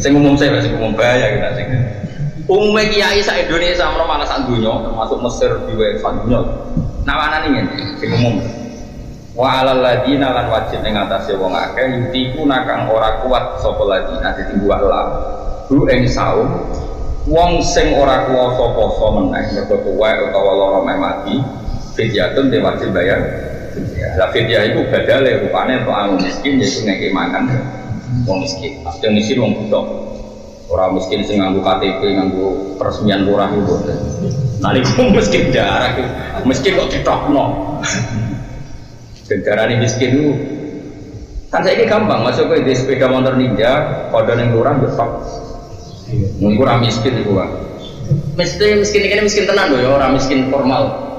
Sing umum saya sing umum bahaya kita sing. Umume kiai sak Indonesia malah sak donya termasuk Mesir diwe sak donya. Nah maknani ngene sing umum. Wa 'alal ladzina lan wajib ing atase wong akeh yutiku nakang ora kuat sapa ladina dadi Allah hu ing saum wong sing ora kuwasa poso meneh mergo tuwek utawa lara meh mati fidyatun de wajib bayar fidyah. Lah fidyah iku badale rupane untuk anu miskin yaitu ngekek makan wong miskin. Pasti miskin wong buta. Ora miskin sing nganggo KTP nganggo peresmian lurah iku. Nalika miskin darah miskin kok ditokno. Darah ini miskin itu kan saya ini gampang masuk ke sepeda motor ninja kode yang lurah besok kurang miskin itu kan miskin ini miskin tenan loh ya orang miskin formal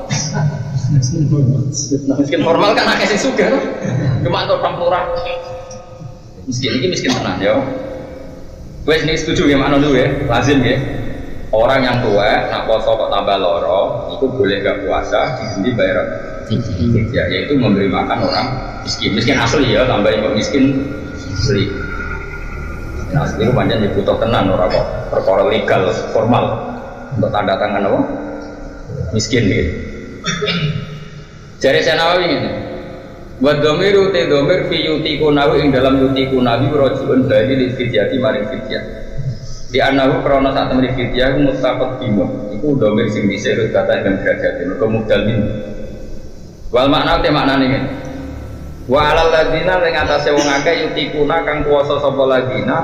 miskin formal kan akeh sing sugih cuma untuk orang lurah miskin ini miskin tenan ya gue ini setuju ya makna dulu ya lazim ya orang yang tua nak poso kok tambah loro itu boleh gak puasa diganti bayar ya, yaitu memberi makan orang miskin asli ya, tambahin kok miskin asli. Nah, asli itu panjang dibutuh tenan orang kok perkara legal formal untuk tanda tangan apa? Miskin gitu. Jari saya Nawawi ini, Wa dhamiru te dhamir fi yutikunahu ing dalam yutikunahu rajulun bali li fidyati maring fidyah. Di anahu krana sak temene fidyah mustaqat bimo. Iku dhamir sing disebut kata ing derajat mergo mudal min. Wal makna te maknane ngene. Wa alal ladina ing atase wong akeh yutikuna kang kuwasa sapa ladina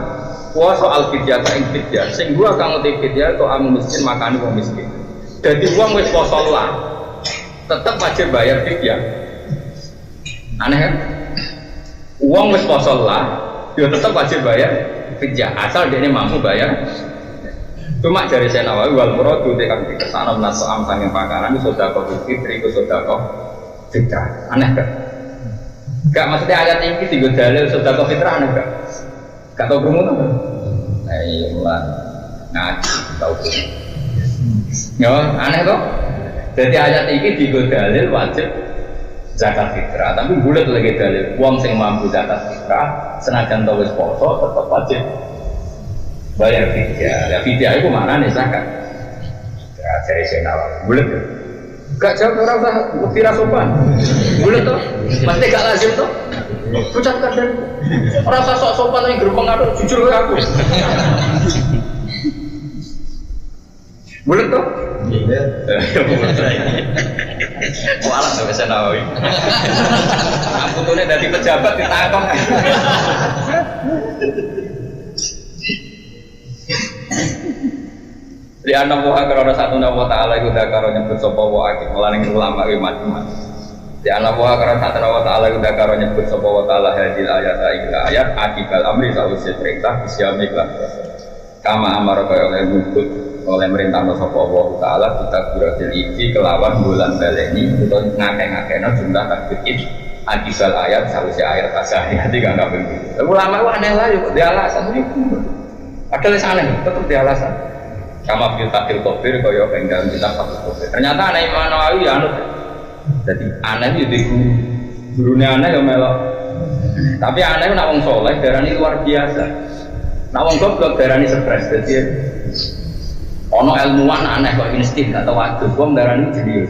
kuwasa al fidyah ing fidyah. Sing gua kang uti fidyah to amu miskin makani wong miskin. Dadi wong wis poso lah tetep wajib bayar fidyah. Aneh kan? Uang wis poso lah, dia tetap wajib bayar fidyah asal dia ini mampu bayar. Cuma dari saya Nawawi wal muradu tekan dikesana menaso amsang yang pakaran itu sedekah fitri itu sedekah fidyah. Aneh kan? Gak maksudnya ayat ini tiga dalil sedekah fitrah aneh gak? Gak tau berumur kan? Ayo lah ngaji tau berumur. Ya aneh toh? Jadi ayat ini tiga dalil wajib zakat fitrah, tapi bulat lagi dalil uang sing mampu zakat fitrah senajan tau wis poso tetap wajib bayar fidyah. Ya fidyah itu mana nih zakat? Ya dari senawal bulat. Gak jawab orang usah kira sopan. Bulat toh? Pasti gak lazim toh? Ucapkan dan orang usah sok sopan yang gerbang aduh jujur ke aku. Bulat toh? Iya. Mualah tuh bisa Nawawi. Aku tuh dari pejabat ditangkap. Di anak buah karena satu nama Taala itu dah karena nyebut sopo wa akik melaning ulama iman. Di anak buah karena satu nama Taala itu dah karena nyebut sopo wa Taala hadil ayat akibal amri sausi perintah siamik lah. Kama amar kaya oleh nyebut oleh merintah sopo Allah Taala kita berakhir iki kelawan bulan baleni atau ngakeh-ngakehna jumlah takbir akibal ayat sausi ayat kasih hati gak begitu. Ulama itu aneh lah yuk dia alasan itu. Ada alasan tetap dia alasan. Kama fil takil kofir kaya dalam kitab takil kofir. Ternyata aneh Imam Nawawi ya anut. Jadi aneh itu di gurunya aneh ya melok. Tapi aneh nak wong soleh darani luar biasa. Nak wong goblok darani stres. Jadi ono ilmuwan aneh kok insting atau waktu wong darani jenius.